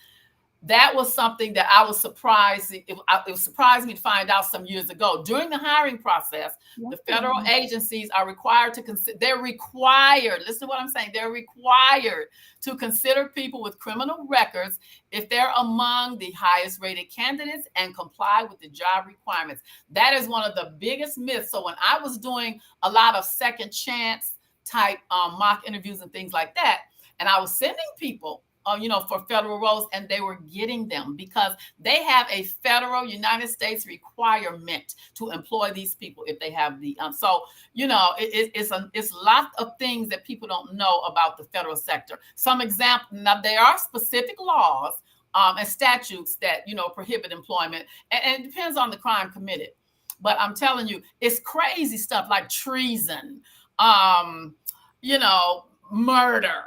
That was something that I was surprised. It surprised me to find out some years ago. During the hiring process, the federal agencies are required to consider, listen to what I'm saying, they're required to consider people with criminal records if they're among the highest rated candidates and comply with the job requirements. That is one of the biggest myths. So when I was doing a lot of second chance type mock interviews and things like that, and I was sending people for federal roles, and they were getting them because they have a federal United States requirement to employ these people if they have the it's lots of things that people don't know about the federal sector. Some example, now there are specific laws and statutes that prohibit employment, and it depends on the crime committed. But I'm telling you, it's crazy stuff like treason, murder,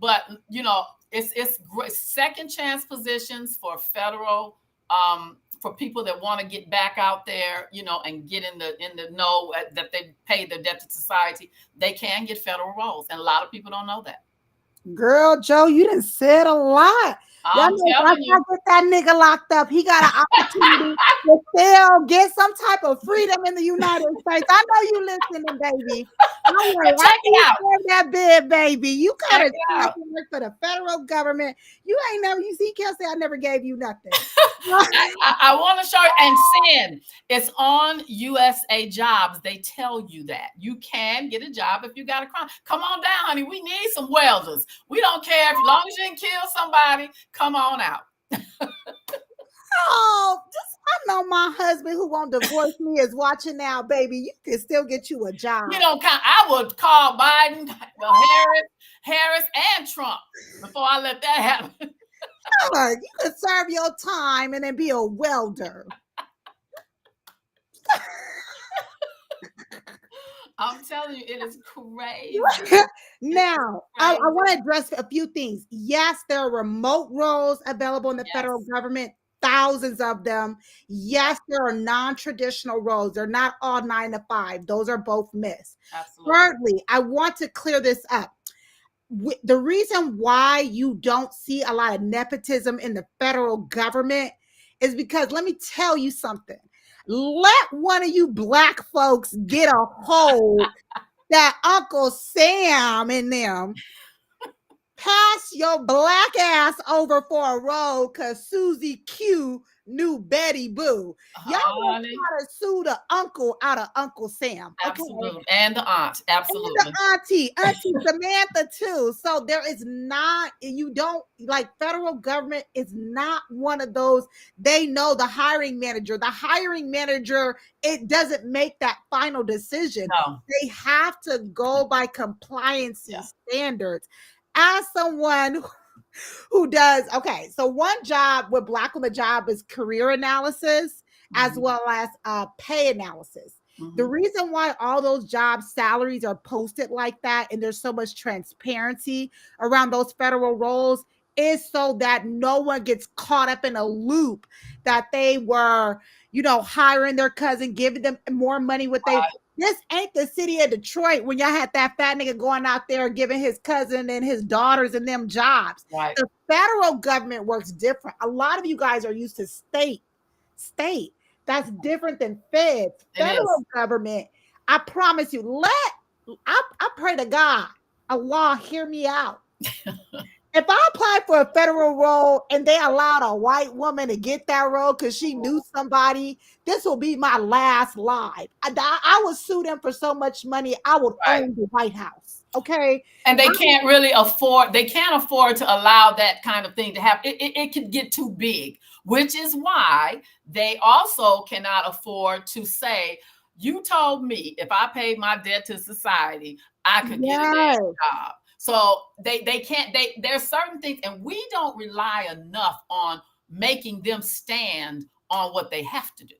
but it's great second chance positions for federal, for people that want to get back out there, and get in the know that they paid their debt to society. They can get federal roles, and a lot of people don't know that. Girl, Joe, you done said a lot. Y'all I'm know telling once I you. get that nigga locked up, he got an opportunity to still get some type of freedom in the United States. I know you listening, baby. Don't worry. But check After it you out. serve that bid, baby, you Check gotta it have out. to work for the federal government. You ain't never, you see, Kelsey, I never gave you nothing. I want to show you and send. It's on USA Jobs. They tell you that you can get a job if you got a crime. Come on down, honey. We need some welders. We don't care if, as long as you didn't kill somebody, come on out. Oh, just I know my husband who won't divorce me is watching now, baby. You can still get you a job. You don't count. I would call Biden, well, Harris, and Trump before I let that happen. You can serve your time and then be a welder. I'm telling you, it is crazy. Now, I Crazy. want to address a few things. Yes, there are remote roles available in the federal Yes. government, thousands of them. Yes, there are non-traditional roles. They're not all 9 to 5. Those are both myths. Absolutely. Thirdly, I want to clear this up. The reason why you don't see a lot of nepotism in the federal government is because, let me tell you something. Let one of you black folks get a hold that Uncle Sam and them pass your black ass over for a role because Susie Q knew Betty Boo. Y'all want Honey, to sue the uncle out of Uncle Sam. Okay. absolutely. And the aunt. And Absolutely. the auntie Samantha too. So there is not, you don't like federal government is not one of those. They know the hiring manager. The hiring manager, it doesn't make that final decision. No. They have to go by compliance Yeah. standards. As someone who does, okay, so one job with Black on the Job is career analysis as well as pay analysis. The reason why all those job salaries are posted like that and there's so much transparency around those federal roles is so that no one gets caught up in a loop that they were, hiring their cousin, giving them more money with they. This ain't the city of Detroit when y'all had that fat nigga going out there giving his cousin and his daughters and them jobs. Right. The federal government works different. A lot of you guys are used to state. That's different than feds. Federal government, I promise you, I pray to God, Allah, hear me out. If I apply for a federal role and they allowed a white woman to get that role because she knew somebody, this will be my last live. I would sue them for so much money, I would own the White House. Okay. And they can't afford to allow that kind of thing to happen. It could get too big, which is why they also cannot afford to say, you told me if I paid my debt to society, I could get a damn job. So they can't, there's certain things, and we don't rely enough on making them stand on what they have to do.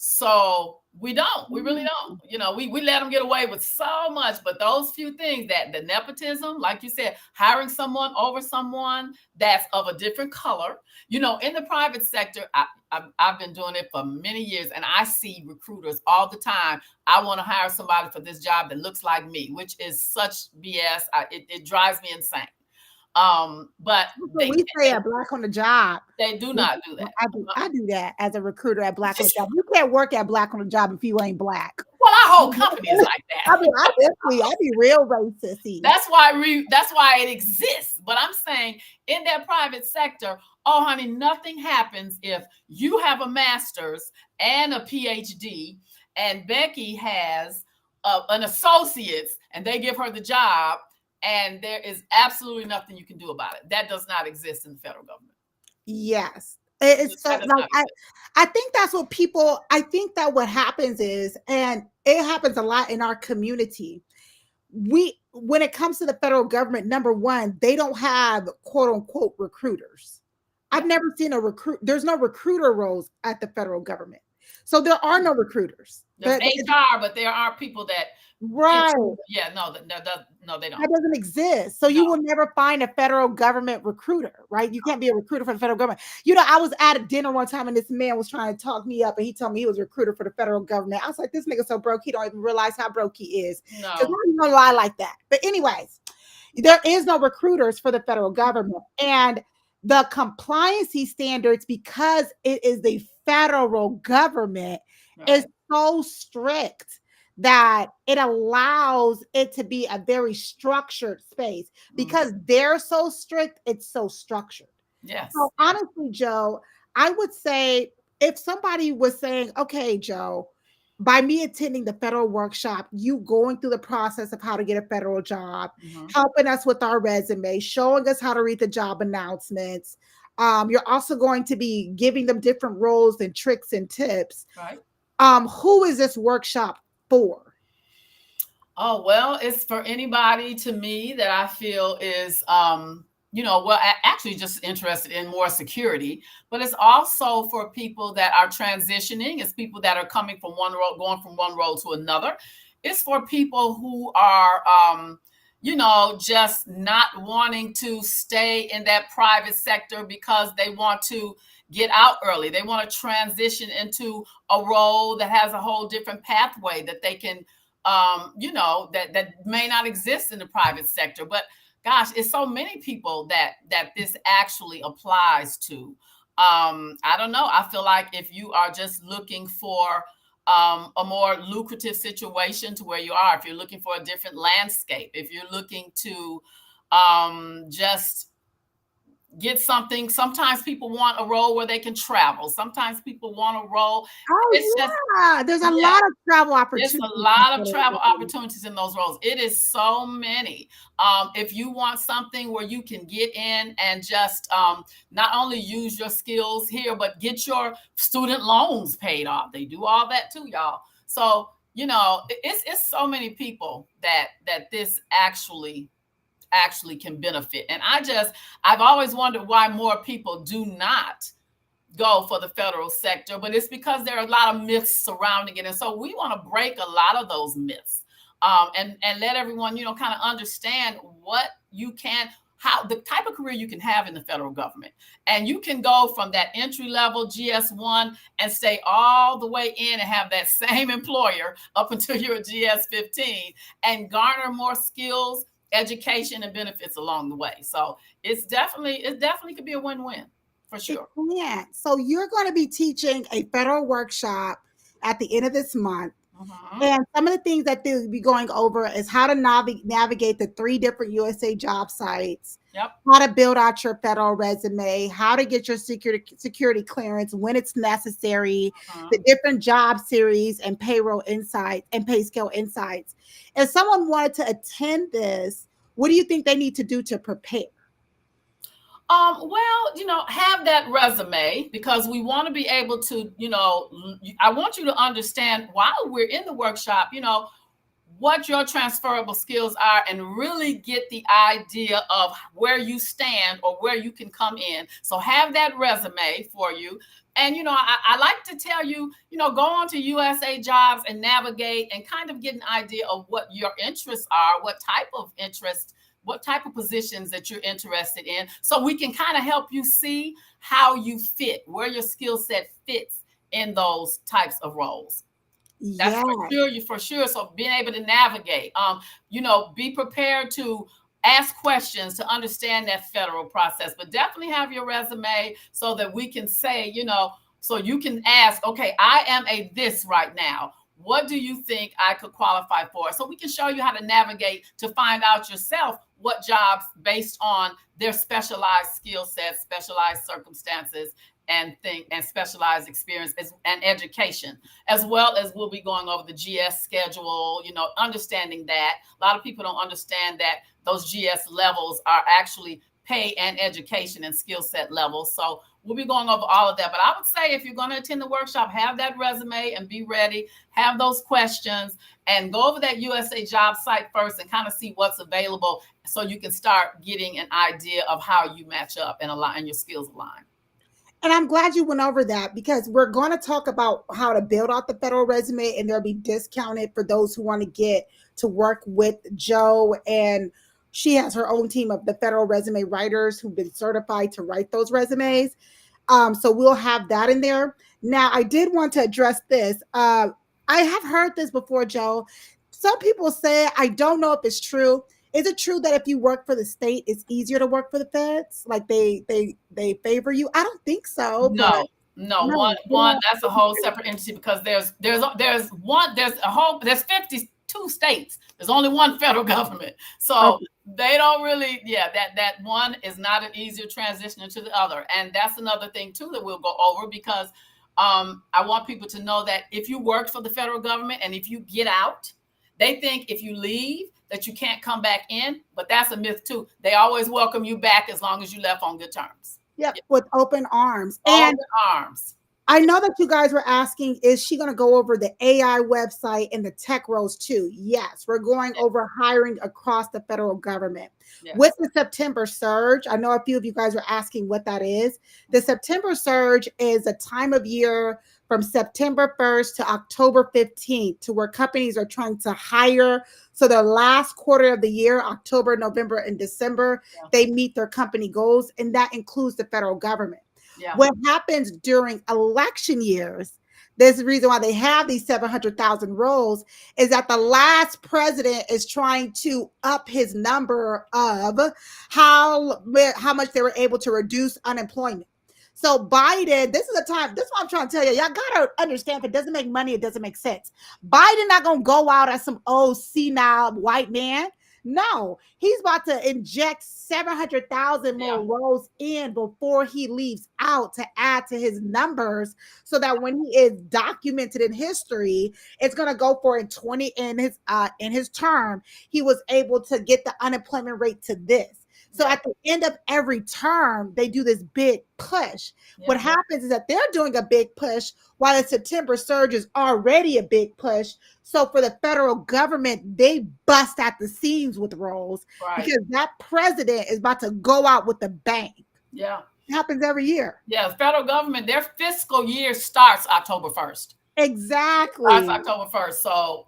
So we really don't. We let them get away with so much, but those few things, that the nepotism, like you said, hiring someone over someone that's of a different color, in the private sector, I've been doing it for many years, and I see recruiters all the time. I want to hire somebody for this job that looks like me, which is such BS. It drives me insane. But we say at Black on the Job. They do not do that. I do that as a recruiter at Black on the Job. You can't work at Black on the Job if you ain't Black. Well, our whole company is like that. I be real racist. That's why it exists. But I'm saying in that private sector, oh honey, nothing happens if you have a master's and a PhD, and Becky has an associate's, and they give her the job. And there is absolutely nothing you can do about it. That does not exist in the federal government. Yes. It's so, like, I think that's what I think that what happens is, and it happens a lot in our community. When it comes to the federal government, number one, they don't have quote unquote recruiters. I've never seen there's no recruiter roles at the federal government. So there are no recruiters. There's HR, but there are people that right. Yeah, no, they don't. That doesn't exist. So you will never find a federal government recruiter, right? You can't be a recruiter for the federal government. I was at a dinner one time and this man was trying to talk me up and he told me he was a recruiter for the federal government. I was like, this nigga so broke, he don't even realize how broke he is. Because I'm gonna lie like that. But anyways, There is no recruiters for the federal government. And the compliancy standards, because it is the federal government, is Right. so strict that it allows it to be a very structured space. Mhm. Because they're so strict, it's so structured. So Yes. honestly, Joe, I would say if somebody was saying, okay, Joe, by me attending the federal workshop, you going through the process of how to get a federal job, Mhm. helping us with our resume, showing us how to read the job announcements. You're also going to be giving them different roles and tricks and tips. Right. Who is this workshop for? Oh, well, it's for anybody to me that I feel is, well, actually just interested in more security, but it's also for people that are transitioning. It's people that are coming from one role, going from one role to another. It's for people who are, just not wanting to stay in that private sector because they want to get out early. They want to transition into a role that has a whole different pathway that they can that may not exist in the private sector. But gosh, it's so many people that this actually applies to. I don't know. I feel like if you are just looking for a more lucrative situation to where you are, if you're looking for a different landscape, if you're looking to just get something. Sometimes people want a role where they can travel. Sometimes people want a role. It's just, Oh yeah, there's a yeah, lot of travel there's a opportunities. lot of travel opportunities in those roles. It is so many. If you want something where you can get in and just not only use your skills here, but get your student loans paid off. They do all that too, y'all. So it's so many people that this actually can benefit. And I've always wondered why more people do not go for the federal sector, but it's because there are a lot of myths surrounding it. And so we want to break a lot of those myths, and let everyone, kind of understand what you can, how the type of career you can have in the federal government. And you can go from that entry level GS1 and stay all the way in and have that same employer up until you're a GS15 and garner more skills, education, and benefits along the way. So it definitely could be a win-win for It sure. can. So you're going to be teaching a federal workshop at the end of this month. Mhm. And some of the things that they'll be going over is how to navigate the 3 different USA job sites, Yep. how to build out your federal resume, how to get your security clearance when it's necessary, the Mhm. different job series and payroll insights and pay scale insights. If someone wanted to attend this, what do you think they need to do to prepare? Well, have that resume because we want to be able to, I want you to understand while we're in the workshop, what your transferable skills are and really get the idea of where you stand or where you can come in. So have that resume for you. And, I like to tell you, go on to USA Jobs and navigate and kind of get an idea of what your interests are, what type of positions that you're interested in. So we can kind of help you see how you fit, where your skill set fits in those types of roles. That's Yeah. for sure. You for sure. So being able to navigate, be prepared to ask questions to understand that federal process, but definitely have your resume so that we can say, so you can ask, okay, I am a this right now. What do you think I could qualify for? So we can show you how to navigate to find out yourself what jobs based on their specialized skill sets, specialized circumstances, and specialized experience and education, as well as we'll be going over the GS schedule, understanding that. A lot of people don't understand that those GS levels are actually pay and education and skill set levels. So we'll be going over all of that. But I would say if you're going to attend the workshop, have that resume and be ready, have those questions, and go over that USA job site first and kind of see what's available so you can start getting an idea of how you match up and align and your skills align. And I'm glad you went over that because we're going to talk about how to build out the federal resume, and there'll be discounted for those who want to get to work with Joe. And she has her own team of the federal resume writers who've been certified to write those resumes. So we'll have that in there. Now, I did want to address this. I have heard this before, Joe. Some people say, I don't know if it's true. Is it true that if you work for the state, it's easier to work for the feds? Like they favor you? I don't think so, but No, no, no, they one don't. that's a whole separate entity because there's 52 states. There's only one federal government. So Okay. they don't really, yeah, that one is not an easier transition into the other. And that's another thing too that we'll go over because I want people to know that if you worked for the federal government and if you get out, they think if you leave that you can't come back in, but that's a myth too. They always welcome you back as long as you left on good terms. Yep, with open arms. And Open arms. I know that you guys were asking, is she going to go over the AI website and the tech roles too? Yes, we're going over hiring across the federal government. Yes. With the September surge, I know a few of you guys were asking what that is. The September surge is a time of year from September 1st to October 15th to where companies are trying to hire. So the last quarter of the year, October, November, and December, they meet their company goals, and that includes the federal government. Yeah. What happens during election years, there's the reason why they have these 700,000 roles, is that the last president is trying to up his number of how much they were able to reduce unemployment. So Biden, this is a time, this is what I'm trying to tell you. Y'all gotta understand, if it doesn't make money, it doesn't make sense. Biden not gonna go out as some old senile white man. No, he's about to inject 700,000 more roles in before he leaves out to add to his numbers so that when he is documented in history, it's going to go for in his term, he was able to get the unemployment rate to this. So at the end of every term, they do this big push. What happens is that they're doing a big push while the September surge is already a big push. So for the federal government, they bust at the seams with roles because that president is about to go out with a bang. Yeah. It happens every year. Yeah, the federal government, their fiscal year starts October 1st. Exactly. Starts October 1st. So,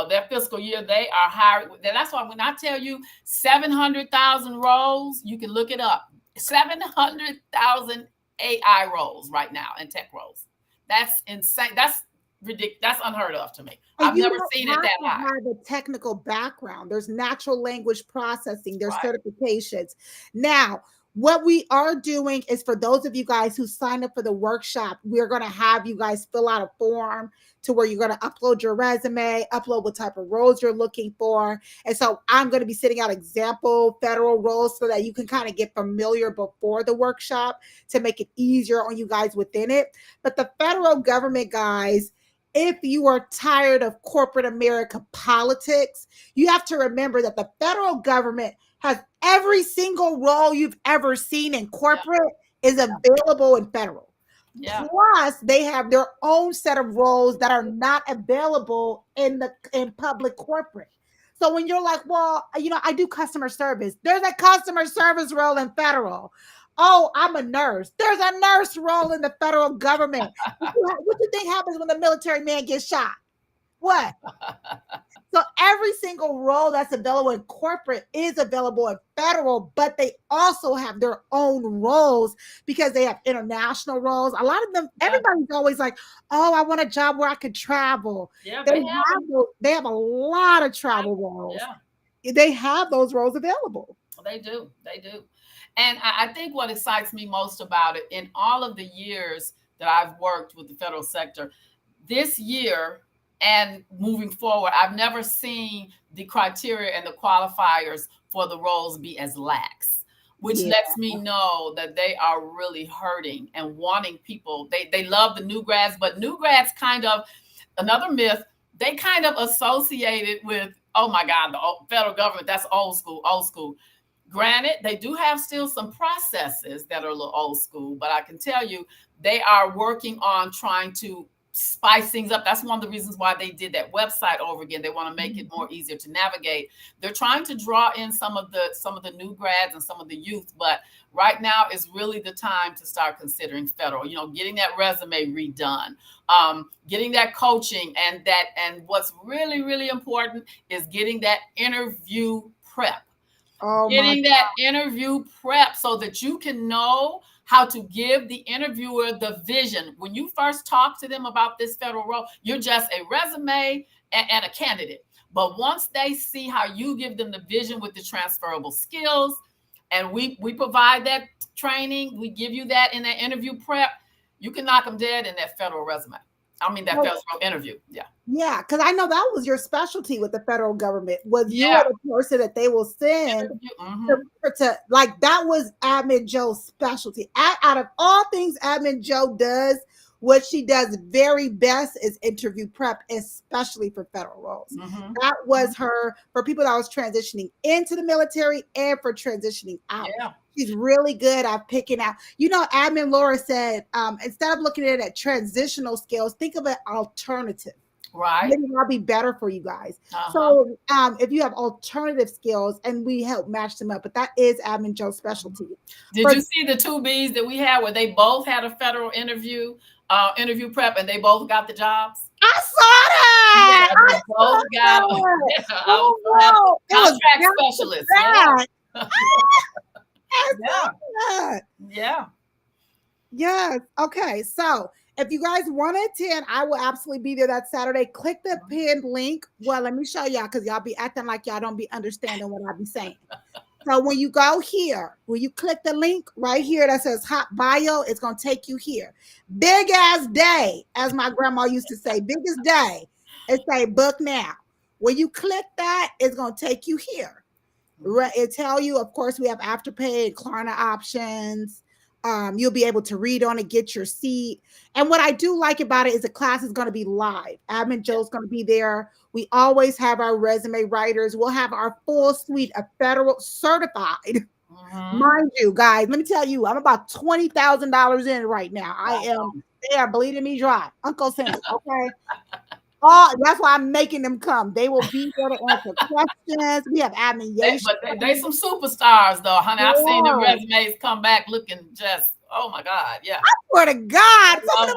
their fiscal year, they are hiring. That's why when I tell you 700,000 roles, you can look it up. 700,000 AI roles right now and tech roles. That's insane. That's ridiculous. That's unheard of to me. I've never seen it that high. Have a technical background. There's natural language processing. There's certifications. Now, what we are doing is for those of you guys who signed up for the workshop, we're going to have you guys fill out a form to where you're going to upload your resume, upload what type of roles you're looking for. And so I'm going to be sending out example federal roles so that you can kind of get familiar before the workshop to make it easier on you guys within it. But the federal government, guys, if you are tired of corporate America politics, you have to remember that the federal government has every single role you've ever seen in corporate is available in federal. Plus, they have their own set of roles that are not available in public corporate. So when you're like, well, I do customer service, there's a customer service role in federal. Oh, I'm a nurse. There's a nurse role in the federal government. What do you think happens when the military man gets shot? What? So every single role that's available in corporate is available in federal, but they also have their own roles because they have international roles. A lot of them, everybody's always like, oh, I want a job where I could travel. Yeah, they have a lot of travel roles. Yeah. They have those roles available. They do. They do. And I think what excites me most about it, in all of the years that I've worked with the federal sector, this year and moving forward, I've never seen the criteria and the qualifiers for the roles be as lax, which lets me know that they are really hurting and wanting people. They love the new grads, but new grads kind of, another myth, they kind of associate it with, oh my God, the federal government, that's old school, old school. Granted, they do have still some processes that are a little old school, but I can tell you they are working on trying to spice things up. That's one of the reasons why they did that website over again. They want to make it more easier to navigate. They're trying to draw in some of the new grads and some of the youth, but right now is really the time to start considering federal, getting that resume redone, getting that coaching, and what's really, really important is getting that interview prep. Getting that interview prep so that you can know how to give the interviewer the vision. When you first talk to them about this federal role, you're just a resume and a candidate. But once they see how you give them the vision with the transferable skills, and we provide that training, we give you that in that interview prep, you can knock them dead in that federal resume. I mean, that federal interview. Yeah. Yeah, because I know that was your specialty with the federal government. Was you Yeah. are the person that they will send to like that was Admin Joe's specialty. Out of all things Admin Joe does, what she does very best is interview prep, especially for federal roles. That was her for people that was transitioning into the military and for transitioning out. Yeah. She's really good at picking out. You know, Admin Laura said, instead of looking at it at transitional skills, think of an alternative. Right. Maybe that'll be better for you guys. So if you have alternative skills and we help match them up, but that is Admin Joe's specialty. Did you see the 2 Bs that we had where they both had a federal interview prep and they both got the jobs? I saw that. Yeah, they both got contract specialists. Yeah. Yes. Okay. So if you guys want to attend, I will absolutely be there that Saturday. Click the pinned link. Well, let me show y'all because y'all be acting like y'all don't be understanding what I be saying. So when you go here, when you click the link right here that says Hot Bio, it's going to take you here. Big ass day, as my grandma used to say, biggest day. It say book now. When you click that, it's going to take you here. It tell you, of course, we have Afterpay and Klarna options. You'll be able to read on it, get your seat. And what I do like about it is the class is going to be live. Admin Joe's going to be there. We always have our resume writers. We'll have our full suite of federal certified. Mind you, guys, let me tell you, I'm about $20,000 in right now. They are bleeding me dry. Uncle Sam, okay? That's why I'm making them come. They will be there to answer questions. We have Admin Yash. But they some superstars, though, honey. I've seen the resumes come back looking just, oh my God, yeah. I swear to God. I love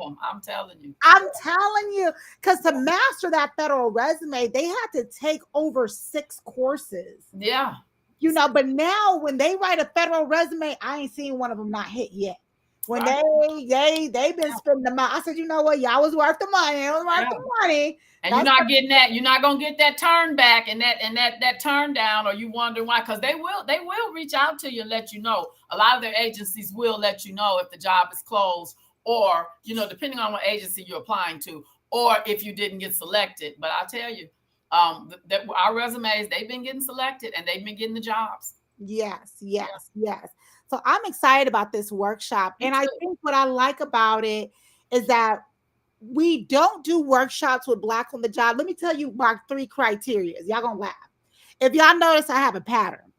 them. I'm telling you. I'm telling you, because to master that federal resume, they had to take over 6 courses. Yeah. You know, but now when they write a federal resume, I ain't seen one of them not hit yet. When they've been spending the money, I said, you know what, y'all was worth the money. It was worth the money. And you're not getting that. You're not gonna get that turn back and that turn down, or you wonder why? Because they will reach out to you and let you know. A lot of their agencies will let you know if the job is closed, or depending on what agency you're applying to, or if you didn't get selected. But I'll tell you, our resumes, they've been getting selected and they've been getting the jobs. Yes. So I'm excited about this workshop. And I think what I like about it is that we don't do workshops with Black on the job. Let me tell you my 3 criteria. Y'all gonna laugh. If y'all notice, I have a pattern.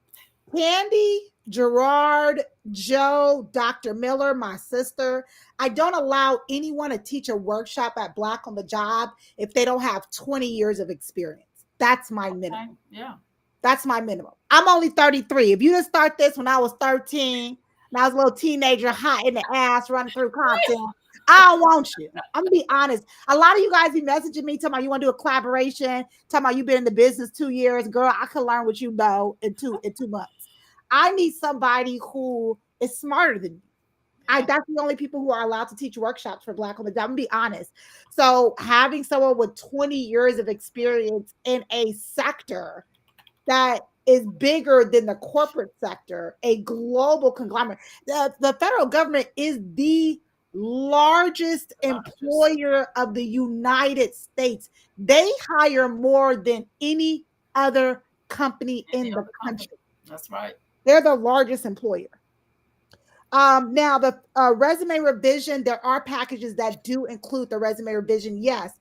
Candy, Gerard, Joe, Dr. Miller, my sister. I don't allow anyone to teach a workshop at Black on the job if they don't have 20 years of experience. That's my minimum. Yeah. That's my minimum. I'm only 33. If you didn't start this when I was 13, and I was a little teenager, hot in the ass, running through content, I don't want you. I'm gonna be honest. A lot of you guys be messaging me, talking about you want to do a collaboration, talking about you've been in the business 2 years. Girl, I can learn what you know in two months. I need somebody who is smarter than me. That's the only people who are allowed to teach workshops for Black on the job. I'm gonna be honest. So having someone with 20 years of experience in a sector that is bigger than the corporate sector, a global conglomerate. The federal government is the largest employer of the United States. They hire more than any other company in the country. That's right. They're the largest employer. Now, the resume revision, there are packages that do include the resume revision, yes,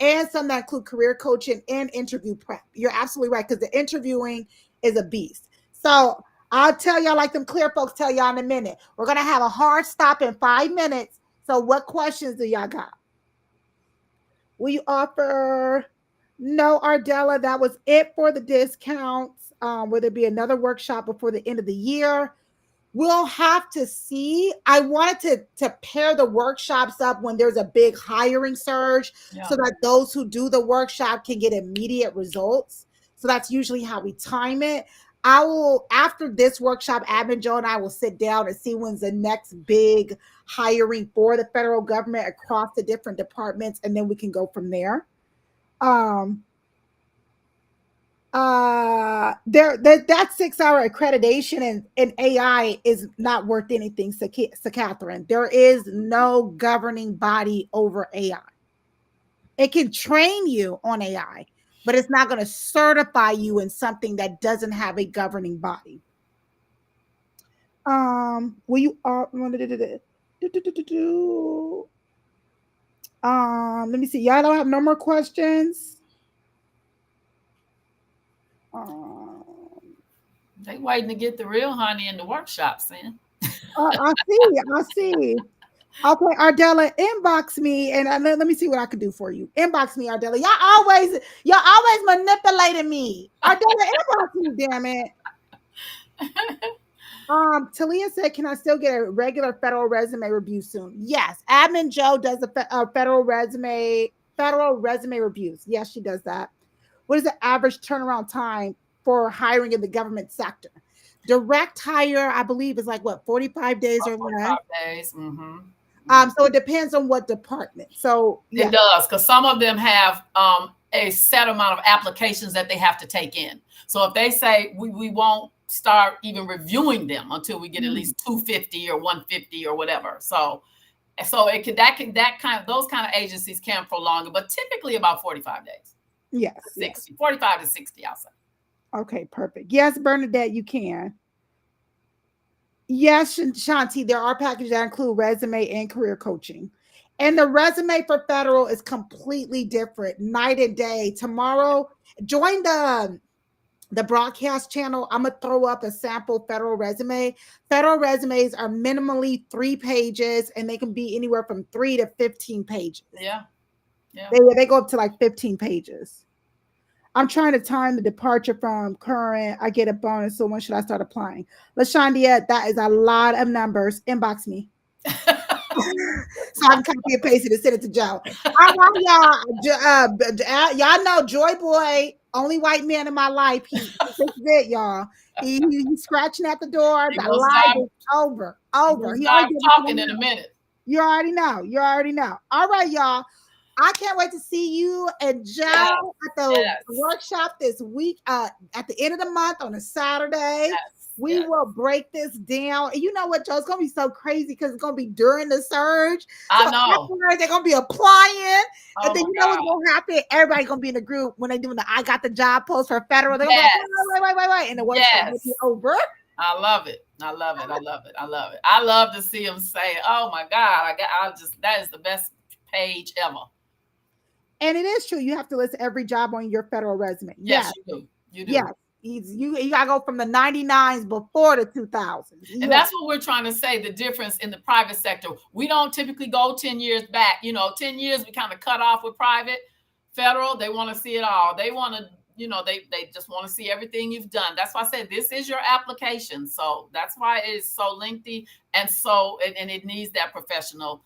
and some that include career coaching and interview prep. You're absolutely right, because the interviewing is a beast. So I'll tell y'all like them clear folks tell y'all in a minute. We're going to have a hard stop in 5 minutes. So what questions do y'all got? Will you offer? No, Ardella, that was it for the discounts. Will there be another workshop before the end of the year? We'll have to see. I wanted to pair the workshops up when there's a big hiring surge so that those who do the workshop can get immediate results. So that's usually how we time it. I will, after this workshop, Admin Joe and I will sit down and see when's the next big hiring for the federal government across the different departments, and then we can go from there. That 6 hour accreditation in AI is not worth anything, so Catherine. There is no governing body over AI. It can train you on AI, but it's not going to certify you in something that doesn't have a governing body. Will you let me see. Y'all don't have no more questions. They waiting to get the real honey in the workshops, man. I see. Okay, Ardella, inbox me and let me see what I can do for you. Inbox me, Ardella. Y'all always manipulating me. Ardella, inbox me, damn it. Talia said, "Can I still get a regular federal resume review soon?" Yes, Admin Joe does a federal resume reviews. Yes, she does that. What is the average turnaround time for hiring in the government sector? Direct hire, I believe, is like what, 45 days or less. 45 days. Mm-hmm. So it depends on what department. So yeah. It does, because some of them have a set amount of applications that they have to take in. So if they say we won't start even reviewing them until we get at least 250 or 150 or whatever. So it could those kind of agencies can prolong it, but typically about 45 days. Yes. 60, 45 to 60, I'll say. Okay, perfect. Yes, Bernadette, you can. Yes, Shanti, there are packages that include resume and career coaching. And the resume for federal is completely different, night and day. Tomorrow, join the broadcast channel. I'm going to throw up a sample federal resume. Federal resumes are minimally 3 pages, and they can be anywhere from 3 to 15 pages. Yeah. They go up to like 15 pages. I'm trying to time the departure from current. I get a bonus. So when should I start applying? LaShondia, that is a lot of numbers. Inbox me. So I can copy and paste it and send it to Joe. All right, y'all. Y'all know Joy Boy, only white man in my life. This is it, y'all. He's scratching at the door. The live is over. He talking in a minute. You already know. All right, y'all. I can't wait to see you and Joe at the workshop this week. At the end of the month on a Saturday. We will break this down. And you know what, Joe? It's going to be so crazy because it's going to be during the surge. I know. They're going to be applying. And then you know what's going to happen? Everybody's going to be in the group when they're doing the I got the job post for federal. They're going to be like, wait. And the workshop will be over. I love it. I love to see them say, oh my God, that is the best page ever. And it is true. You have to list every job on your federal resume. Yes, you do. Yes. You gotta go from the 99s before the 2000s. And that's what we're trying to say, the difference in the private sector. We don't typically go 10 years back. 10 years we kind of cut off with private. Federal, they want to see it all. They want to, they just want to see everything you've done. That's why I said this is your application. So that's why it is so lengthy and it needs that professional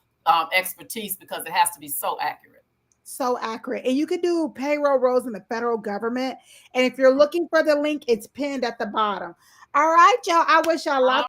expertise because it has to be so accurate. So accurate. And you could do payroll roles in the federal government. And if you're looking for the link, it's pinned at the bottom. All right, y'all. I wish y'all lots